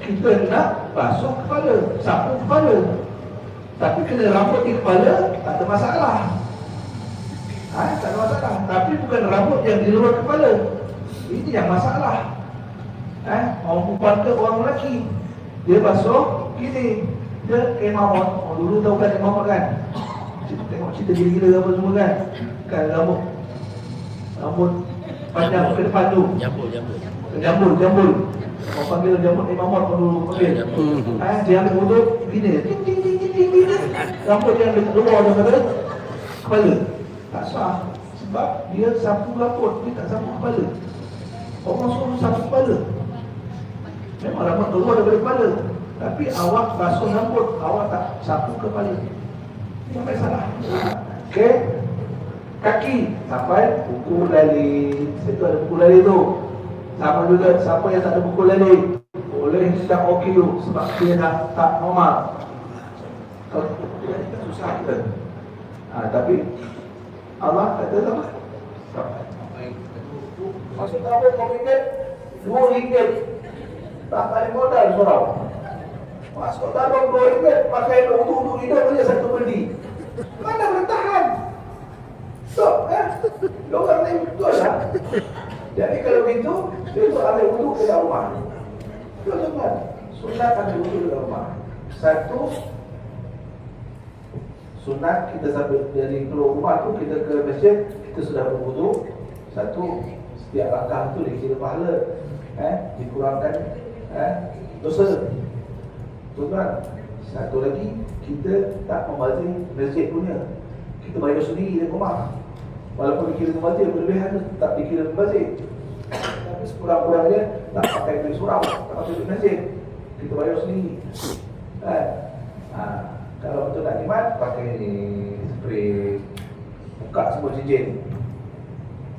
Speaker 1: Kita nak basuh kepala, sapu kepala. Tapi kena rambut di kepala, tak ada masalah. Tak ada masalah. Tapi bukan rambut yang di luar kepala. Ini yang masalah. Orang perempuan ke orang lelaki, dia basuh gini. Dia imamot. Dulu tahu kan imamot kan? Tengok cerita gila-gila apa semua kan? Kan rambut panjang ke depan tu. Jambul. Orang panggil jambul imamot dulu panggil. Dia ambil wudu gini. Rambut yang keluar daripada kepala. Tak sah. Sebab dia sapu rambut, dia tak sapu kepala. Orang suruh sapu kepala. Memang rambut keluar daripada kepala. Tapi awak basuh rambut, awak tak sapu kepala. Ini sampai salah. Okey. Kaki sampai buku lali. Situ ada buku lali tu. Sama juga siapa yang tak ada buku lali, boleh sedang OKU sebab dia dah tak normal. Kalau dia susah kita. Tapi Allah kata apa? Masuk apa RM2? RM2. Tak paling modal seorang. Masuk tabung RM2, pakai untuk hidup saja satu beli. Mana boleh tahan? Stop, Diorang ni betul lah. Jadi kalau begitu, dia tu ambil wudu ke dalam rumah. Tuan-tuan, sunat ambil wudu ke dalam rumah. Satu, sunat kita sambil dari keluar rumah tu, kita ke masjid, kita sudah berwudu. Satu, setiap langkah tu dikira pahala. Dikurangkan dosa. Tuan-tuan, satu lagi, kita tak membazir masjid punya. Kita bayar sendiri di rumah. Walaupun dikira membazir, berlebihan tu tak dikira membazir. Tapi sekurang-kurangnya tak pakai duit surau, tak pakai duit masjid. Kita bayar sendiri. Kalau betul nak nikmat, pakai ni spray. Buka semua cincin.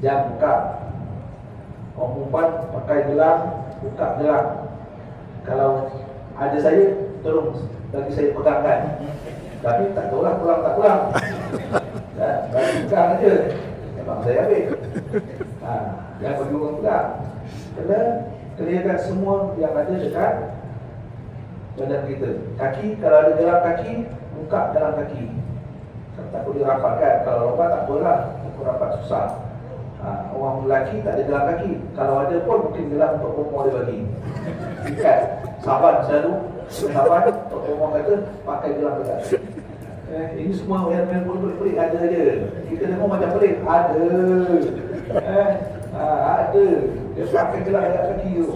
Speaker 1: Jam buka. Orang perempuan pakai gelang, buka gelang. Kalau ada saya, tolong bagi saya pegangkan. Tapi tak tahulah pulang tak pulang. Bagi pegang aja. Memang saya ambil. Jangan bagi orang pegang. Kena kelihatkan semua yang ada dekat badan kita. Kaki, kalau ada gelang kaki, buka dalam kaki. Takut dia rapatkan. Kalau lompat tak apalah, takut rapat susah. Orang lelaki tak ada gelang kaki. Kalau ada pun mungkin gelang untuk perempuan dia bagi. Ikat sahabat selalu. Sahabat untuk perempuan kata pakai gelang dekat. Ini semua yang pelik-pelik ada je. Kita tengok macam pelik. Ada. Ada. Dia pakai gelang dekat kaki tu.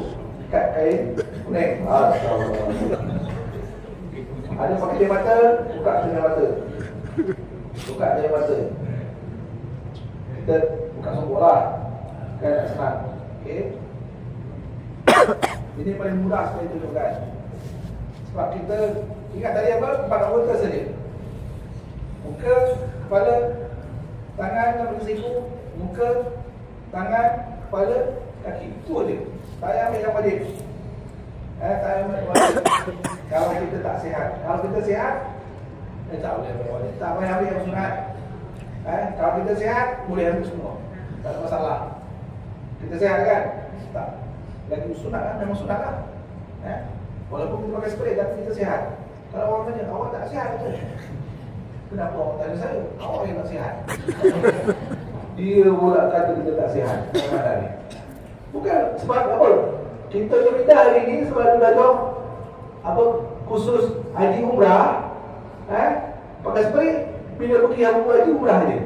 Speaker 1: Ikat kain kuning. Astagfirullah. Ada pakai dia mata, buka dia mata. Buka dia mata. Kita buka songkok lah. Kan tak senang. Okey. Ini paling mudah sekali tunjukkan. Sebab kita ingat tadi apa? 4 anggota saja. Muka, kepala, tangan sampai siku, muka, tangan, kepala, kaki. Itu aja. Tak payah ambil gambar dia. Tak payah ambil gambar dia. Kalau kita tak sihat. Kalau kita sihat, tak boleh ambil gambar dia. Tak payah ambil yang sunat. Kalau kita sihat, boleh ambil semua. Tak ada masalah. Kita sihat kan? Tak. Lagi sunat kan? Memang sunat kan? Walaupun kita pakai spray, tapi kita sihat. Kalau orang tanya, awak tak sihat ke? Kenapa awak tanya saya? Awak yang tak sihat. Dia pula kata kita tak sihat. Bukan sebab apa? Kita berpindah hari ini sebab kita tahu apa khusus haji umrah. Pakai spray, bila pergi haji umrah je.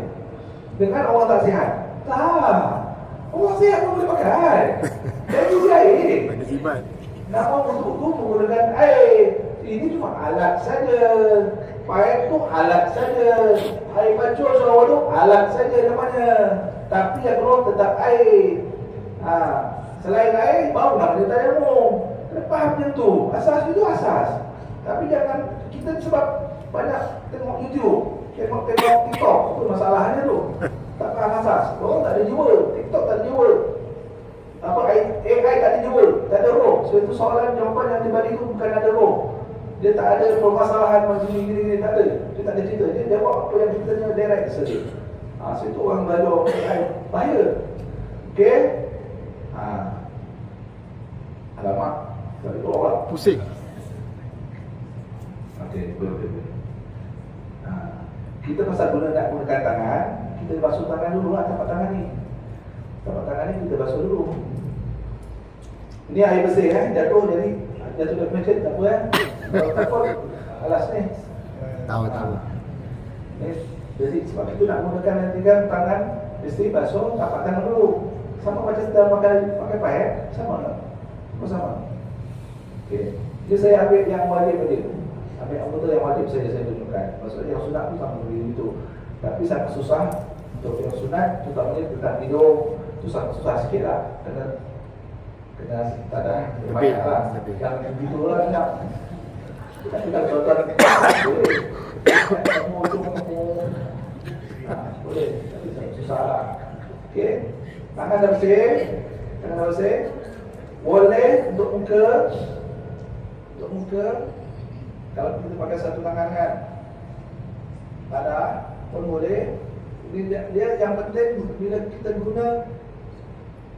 Speaker 1: Dengan orang tak sihat. Tak. Orang sihat pun boleh pakai. Jadi air. Nama untuk tu menggunakan air. Ini cuma alat saja. Paip tu alat saja. Air bacul selawat tu alat saja namanya. Tapi yang keluar tetap air. Selain air, baru nak ada tayamum. Kena faham macam tu. Asas itu asas. Tapi jangan kita sebab banyak tengok YouTube, tengok TikTok, itu masalahnya tu. Tak faham asas. Orang tak ada jiwa. TikTok tak ada jiwa. AI tak ada jiwa, tak ada roh. Sebab itu soalan jawapan yang dibagi itu bukan ada roh. Dia tak ada permasalahan macam ini, tak ada. Dia tak ada cerita. Dia jawab apa yang kita tanya direct saja. Sebab itu orang belajar AI bahaya. Okey? Alamak. Sebab itu orang
Speaker 2: Pusing.
Speaker 1: Okey, boleh. Kita pasal nak gunakan tangan, kita basuh tangan dulu lah, tapak tangan ni. Tapak tangan ni kita basuh dulu. Ini air bersih jatuh jadi jatuh dekat meja tak apa Kalau takut alas ni.
Speaker 2: Tahu.
Speaker 1: Jadi sebab itu nak gunakan nanti kan tangan mesti basuh tapak tangan dulu. Sama macam kita pakai paip, sama tak? Sama. Okey. Jadi saya ambil yang wajib aja. Ambil anggota yang wajib saya tunjukkan. Maksudnya yang sunat tu sama seperti itu. Tapi sangat susah untuk yang sunat, terutamanya tentang tidur, susah sikit lah. Kena tak ada
Speaker 2: Lebih.
Speaker 1: Yang tidur lah nak. Tapi tak contoh boleh. Kamu boleh. Tapi susah lah. Okey. Tangan dah bersih. Boleh untuk muka. Kalau kita pakai satu tangan kan, tak ada pun boleh. Ini dia yang penting bila kita guna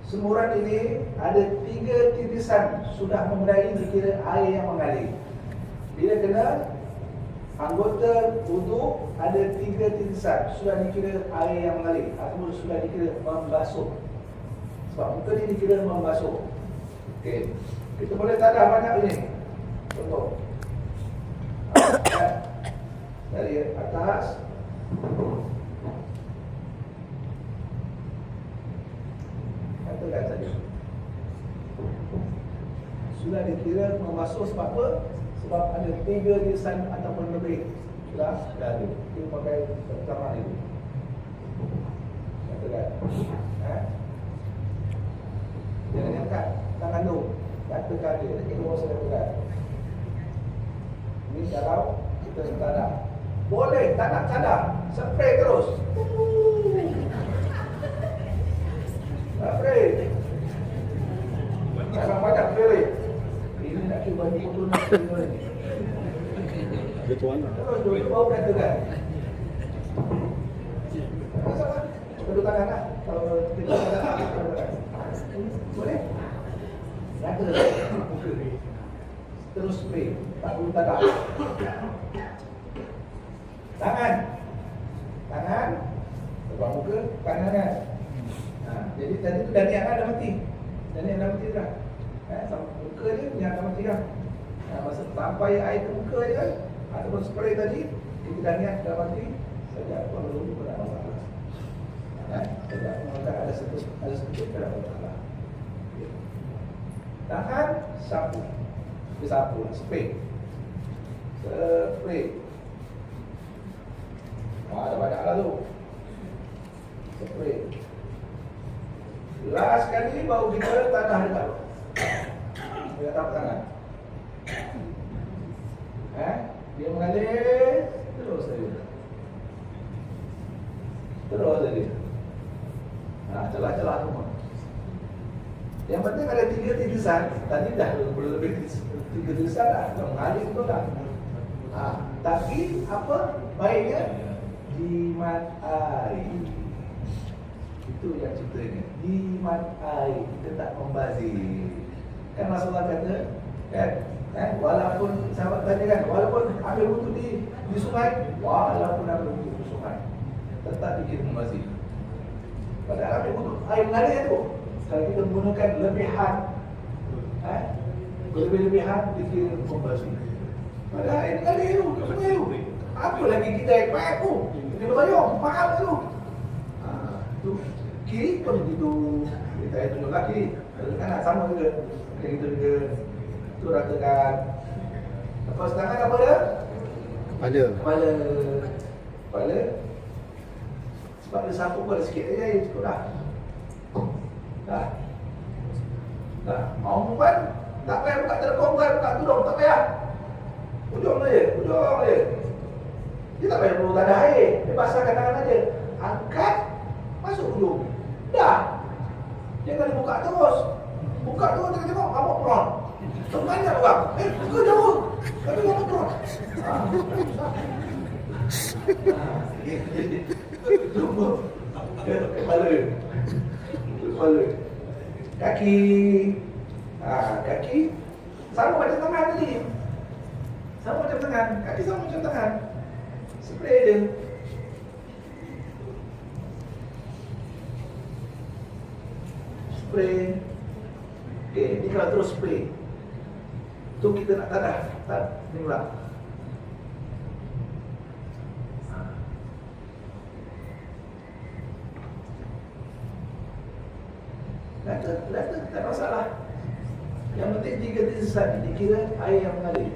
Speaker 1: semburan ini ada 3 titisan sudah memadai dikira air yang mengalir. Bila kena anggota wudu ada 3 titisan sudah dikira air yang mengalir atau sudah dikira membasuh. Sebab muka ni dikira membasuh. Okey. Kita boleh tadah banyak ini. Contoh. Dari atas katakan saja sudah dikira membasuh sebab apa? Sebab ada 3 titisan ataupun lebih sudah ada. Kita pakai pertama ini. Katakan jangan angkat tangan tu. Katakan dia. Ini bawa saya katakan. Ini kalau kita cadar. Boleh tak nak cadar, spray terus. Spray. Jangan banyak spray. Ini nak cuba tu nak cuba ni.
Speaker 2: Ada tuan lah.
Speaker 1: Terus dulu baru katakan. Masalah. Kedua tangan lah. Kalau kita cadar, boleh? Kata terus spray. Tak perlu tadak. Tangan terbang muka, tangan kan. Jadi tadi tu dah niat dah mati. Dah. Sampai muka dia niat dah mati dah. Masa sampai air ke muka dia ataupun spray tadi, kita dah niat dah mati. Saja apa dulu pun nak masalah. Saja ada ada satu pada Allah Ta'ala. Tangan sapu. Dia sapu, spray. Spray. Ada banyak lah tu. Spray. Last kali baru kita tanah dekat. Dia tapak tangan. Dia mengalir terus saja. Terus saja. Celah-celah semua. Yang penting ada 3 titisan. Tadi dah lebih 3 titisan dah. Mengalir tu dah. Tapi apa baiknya? Jimat air. Itu yang ceritanya. Jimat air. Kita tak membazir. Kan Rasulullah kata, walaupun sahabat tanya kan, walaupun ambil wudu di sungai, walaupun ambil wudu di sungai, tetap bikin membazir. Padahal ambil wudu air mengalir tu. Kalau kita menggunakan lebihan, berlebih-lebihan, dikira membazir. Padahal air mengalir tu, sungai tu. Apa lagi kita air paip tu? Kita berbayar, mahal tu. Tu kiri pun begitu. Kita air tunjuk lagi. Kanan sama juga. Kita juga tu ratakan. Lepas tangan apa dia? Kepala. Sebab dia sapu pun ada sikit aja, cukup dah. Mau bukan? Tak payah buka telekong, buka tudung, tak payah. Ujung je. Dia tak payah perlu tak ada air. Dia basahkan tangan aja. Angkat, masuk ujung. Dah. Jangan dibuka terus. Buka terus, tengok rambut peron. Banyak orang. Buka jauh. Tapi rambut peron. Kepala. Kaki. Kaki. Sama macam tangan tadi. Sama macam tangan. Kaki sama macam tangan. Spray dia. Spray. Okey, ni kalau terus spray. Tu kita nak tadah. Ni pula. Lata, tak masalah. Yang penting 3 titisan dikira air yang mengalir.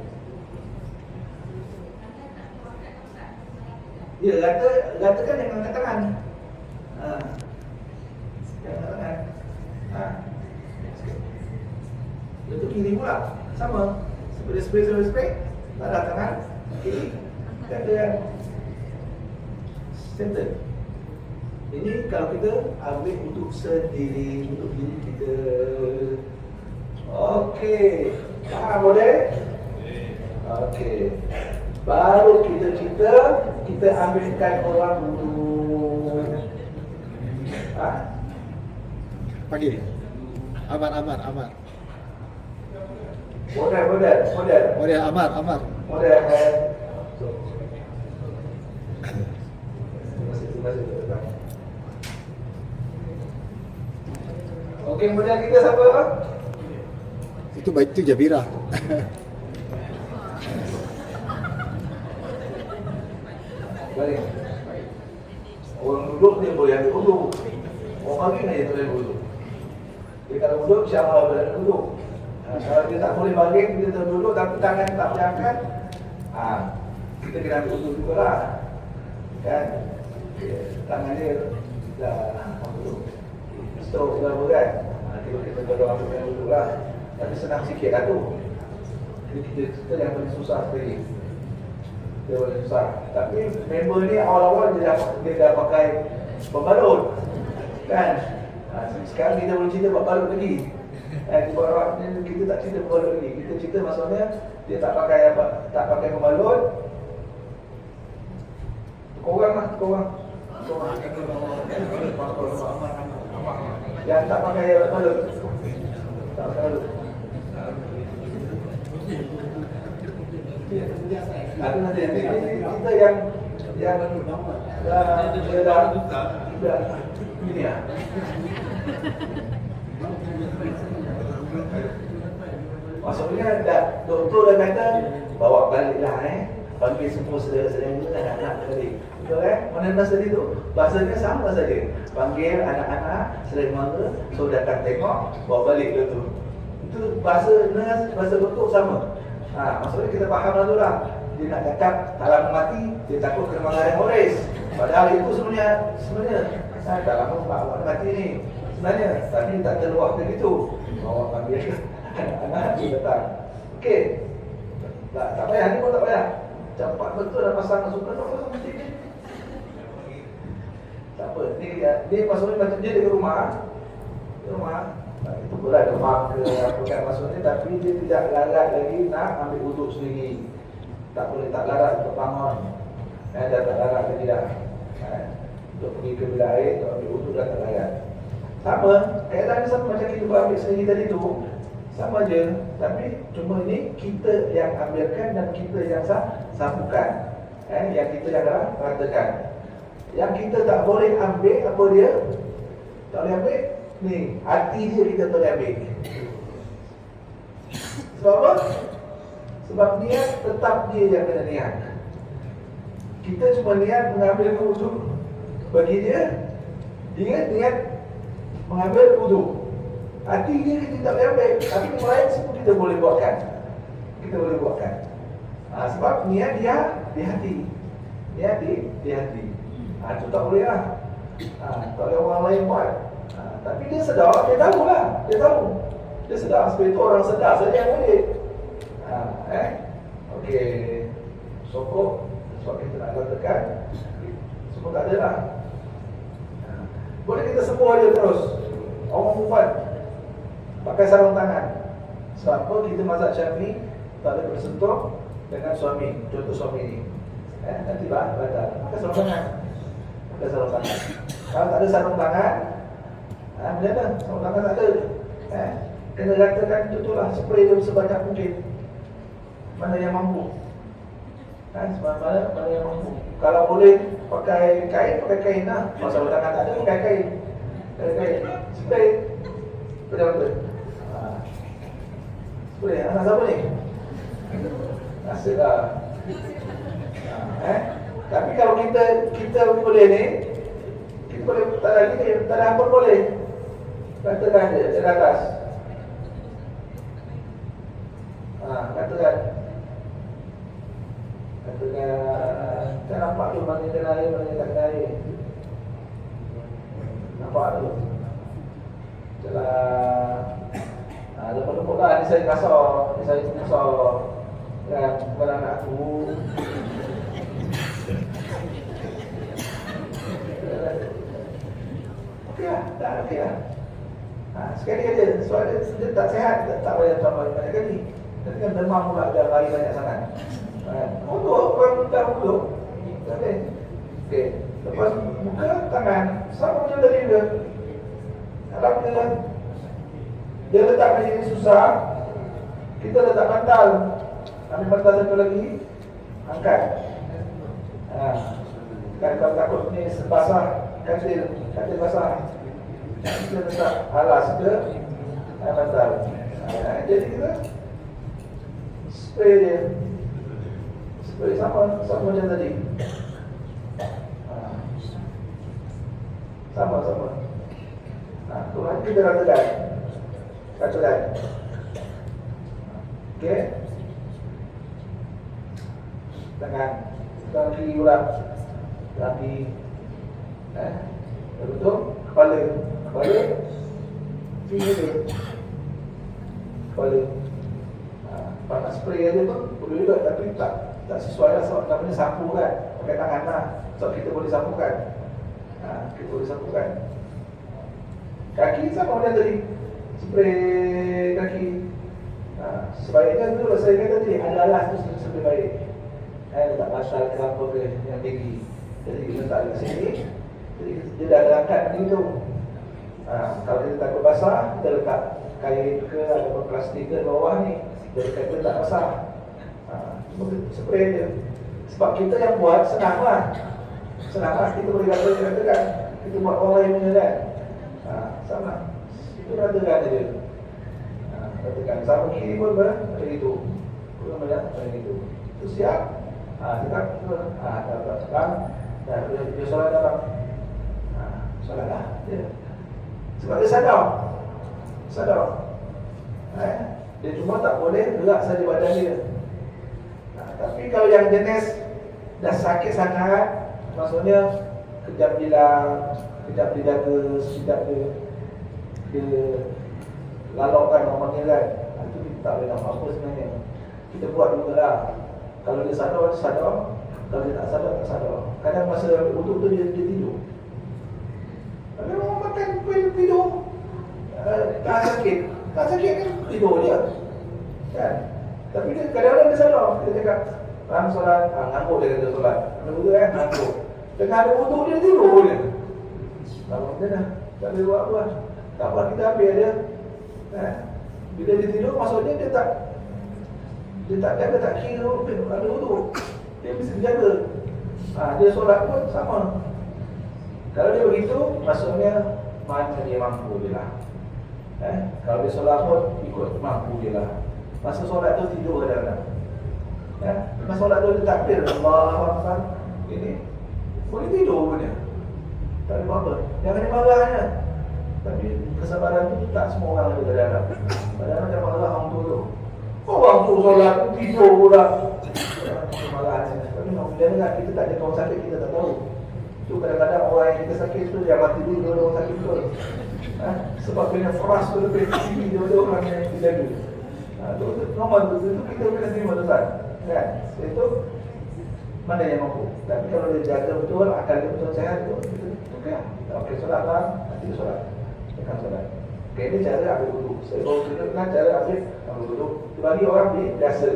Speaker 1: Ya, lata kan yang angkat tangan. Yang angkat tangan. Itu kiri pula. Sama. Spray. Tadah tangan. Kiri. Kata yang center. Ini kalau kita ambil untuk sendiri, untuk diri kita. Okey. Faham boleh? Okey. Baru kita ambilkan orang dulu.
Speaker 2: Panggil. Amar. Model Amar.
Speaker 1: Model. Okey, model kita siapa?
Speaker 2: Itu Jabira.
Speaker 1: Balik. Orang duduk dia boleh ambil duduk. Orang baring aja tak boleh duduk. Dia kalau duduk, insyaAllah boleh duduk. Kalau dia tak boleh baring, dia terduduk tapi tangan tak boleh angkat, kita kena ambil duduk juga lah. Kan? Tangan dia dah apa tu? Stroke ke apa kan? Kita perlu ambil duduk lah. Tapi senang sikit lah tu. Jadi kita yang paling susah sekali. Dia paling susah. Tapi member ni awal-awal dia dah pakai pembalut. Kan? Sekarang kita boleh cerita pembalut lagi. Kita tak cerita pembalut lagi. Kita cerita maksudnya dia tak pakai pembalut. Korang. Yang tak pakai pembalut. Tak pakai pembalut. Ada nanti kita yang ini ya. Maksudnya doktor dah kata bawa baliklah panggil semua saudara-saudara dan anak-anak tadi. Betul kan? Mana tadi tu? Bahasanya sama saja. Panggil anak-anak, selain mara, so datang tengok, bawa balik ke tu. Itu bahasa nurse, bahasa doktor sama. Maksudnya kita faham lah tu lah. Dia nak cakap tak lama mati, dia takut kena marah Morris. Padahal itu sebenarnya tak lama awak mati ni. Sebenarnya, tapi tak terluah begitu. Bawa panggil anak-anak dia datang. Okey. Tak payah, ni pun tak payah. Cepat betul dah pasang sukan apa mesti ni. Tak apa, ni maksudnya macam dia dekat rumah. Di rumah. Itu pula ada mak ke apa kan maksudnya, tapi dia tidak larat lagi nak ambil wuduk sendiri. Tak boleh, tak larat untuk bangun. Dah tak larat lagi dah. Untuk pergi ke bilik air, untuk ambil wuduk dah tak larat. Sama, keadaan sama macam kita ambil sendiri tadi tu. Sama je, tapi cuma ni kita yang ambilkan dan kita yang sambungkan. Yang kita yang ratakan. Yang kita tak boleh ambil apa dia? Tak boleh ambil ni, hati dia kita boleh ambil. Sebab apa? Sebab niat tetap dia yang kena niat. Kita cuma niat mengambil wuduk bagi dia niat mengambil wuduk. Hati dia kita tak boleh ambil, tapi yang lain semua kita boleh buatkan. Kita boleh buatkan. Sebab niat dia di hati. Niat di hati. Itu tak boleh lah. Tak boleh orang lain buat. Tapi dia sedar, dia tahu lah. Dia tahu. Dia sedar, sebab itu orang sedar saja yang boleh. Okey. Sokok, sebab kita nak katakan semua tak ada lah. Boleh kita semua dia terus. Orang perempuan pakai sarung tangan. Sebab apa? Kita mazhab Syafi'i tak boleh bersentuh dengan suami. Contoh suami ni. Nanti batal. Pakai sarung tangan. Pakai sarung tangan. Kalau tak ada sarung tangan, macam mana? Sarung tangan tak ada. Kena katakan contohlah spray dia sebanyak mungkin. Mana yang mampu. Mana yang mampu. Kalau boleh pakai kain lah. Kalau sarung tangan tak ada, pakai kain. Spray. Betul-betul. Spray. Anak siapa ni? Asyiklah. Tapi kalau kita boleh ni, kita boleh tak ada gini, tak ada apa boleh. Katakan dia di atas. Katakan. Saya nampak tu mana kena air, mana tak kena air. Nampak tu. Lepas-lepas lah, ni saya kasar. Kan, bukan anak aku. Okey lah. Sekali aja. Soal dia tak sihat, tak payah tambah banyak kali. Tapi kan demam pula dah lari banyak sangat. Orang tak duduk. Tak boleh. Okey. Lepas buka tangan, sama macam tadi dia. Kalau dia letak macam ni susah, kita letak bantal. Ambil bantal satu lagi, angkat. Kan kalau takut ni basah, katil basah. Kita letak alas ke bantal. Jadi kita spray dia. Spray sama macam tadi. Sama. Kemudian kita ratakan. Okey. Tangan kaki ulang. Kaki. Betul? Kepala. Sini dia. Kepala. Panas spray aja tu boleh juga, tapi tak sesuai lah. Sebab namanya sapu kan. Pakai tangan lah. Sebab kita boleh sapukan. Kaki sama macam tadi. Spray kaki. Sebaiknya tu saya kata tadi, ada alas tu lebih baik. Letak pasal ke apa ke yang tinggi. Jadi kita letak di sini. Jadi dia dah ada angkat ni tu. Kalau kita takut basah, kita letak kain ke ataupun plastik ke bawah ni. Jadi kita tak basah. Spray dia. Sebab kita yang buat senang lah. Kita boleh katakan. Kita buat orang lain punya kan. Sama. Itu ratakan dia. Ratakan. Sama kiri pun macam itu. Macam itu. Itu siap. Cakap sekarang dia solat dah bang. Solat lah dia. Sebab dia sadar. Dia cuma tak boleh gerak saja badan dia. Tapi kalau yang jenis dah sakit sangat, maksudnya kejap hilang, kejap dia jaga, sekejap dia lalokkan orang panggil kan. Itu kita tak boleh nak apa sebenarnya. Kita buat juga lah. Kalau dia sadar, kalau dia tak sadar. Kadang masa wuduk tu dia tidur. Ada orang makan tidur. Tak sakit kan tidur dia kan. Tapi dia kadang-kadang dia sadar. Dia cakap orang solat, ngangguk dia kata solat. Ada wuduk kan, ngangguk. Tengah ada wuduk dia tidur dia. Lama dia dah tak boleh buat apa. Tak apa, kita ambil dia kan. Bila dia tidur, maksudnya dia tak jaga, tak kira ada wuduk. Dia mesti jaga. Dia solat pun sama. Kalau dia begitu, maksudnya mana dia mampu je lah. Kalau dia solat pun ikut mampu je lah. Masa solat tu tidur kadang-kadang. Masa solat tu dia takbir Allah Akbar. Ini boleh tidur pun dia. Tak ada apa-apa. Jangan dimarahnya. Tapi kesabaran tu tak semua orang ada kadang-kadang. Kadang-kadang macam marah orang tu tu. Orang tu solat tidur pula. Kemarahan. Tapi bila kita tak ada kawan sakit, kita tak tahu. Tu kadang-kadang orang yang kita sakit tu yang mati dulu orang sakit betul. Sebab kena fras tu lebih tinggi daripada orang yang kita jaga. Tu normal tu kita kena terima tuan. Kan? Itu mana yang mampu. Tapi kalau dia jaga betul, akal dia betul sehat tu, okey lah. Okey, solat lah, nanti solat. Tekan solat. Okey, ini cara ambil wudu. Saya baru tunjukkan cara ambil wudu. Bagi orang biasa.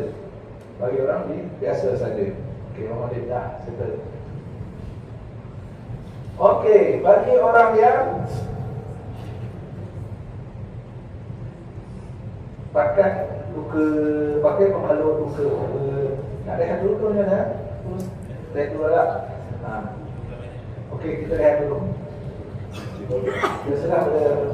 Speaker 1: Bagi orang biasa saja. Okey, orang dia dah settle. Okey, bagi orang yang pakai pembalut luka, nak rehat dulu tu macam mana? Rehat dulu lah. Okey, kita rehat dulu. Kita serah pada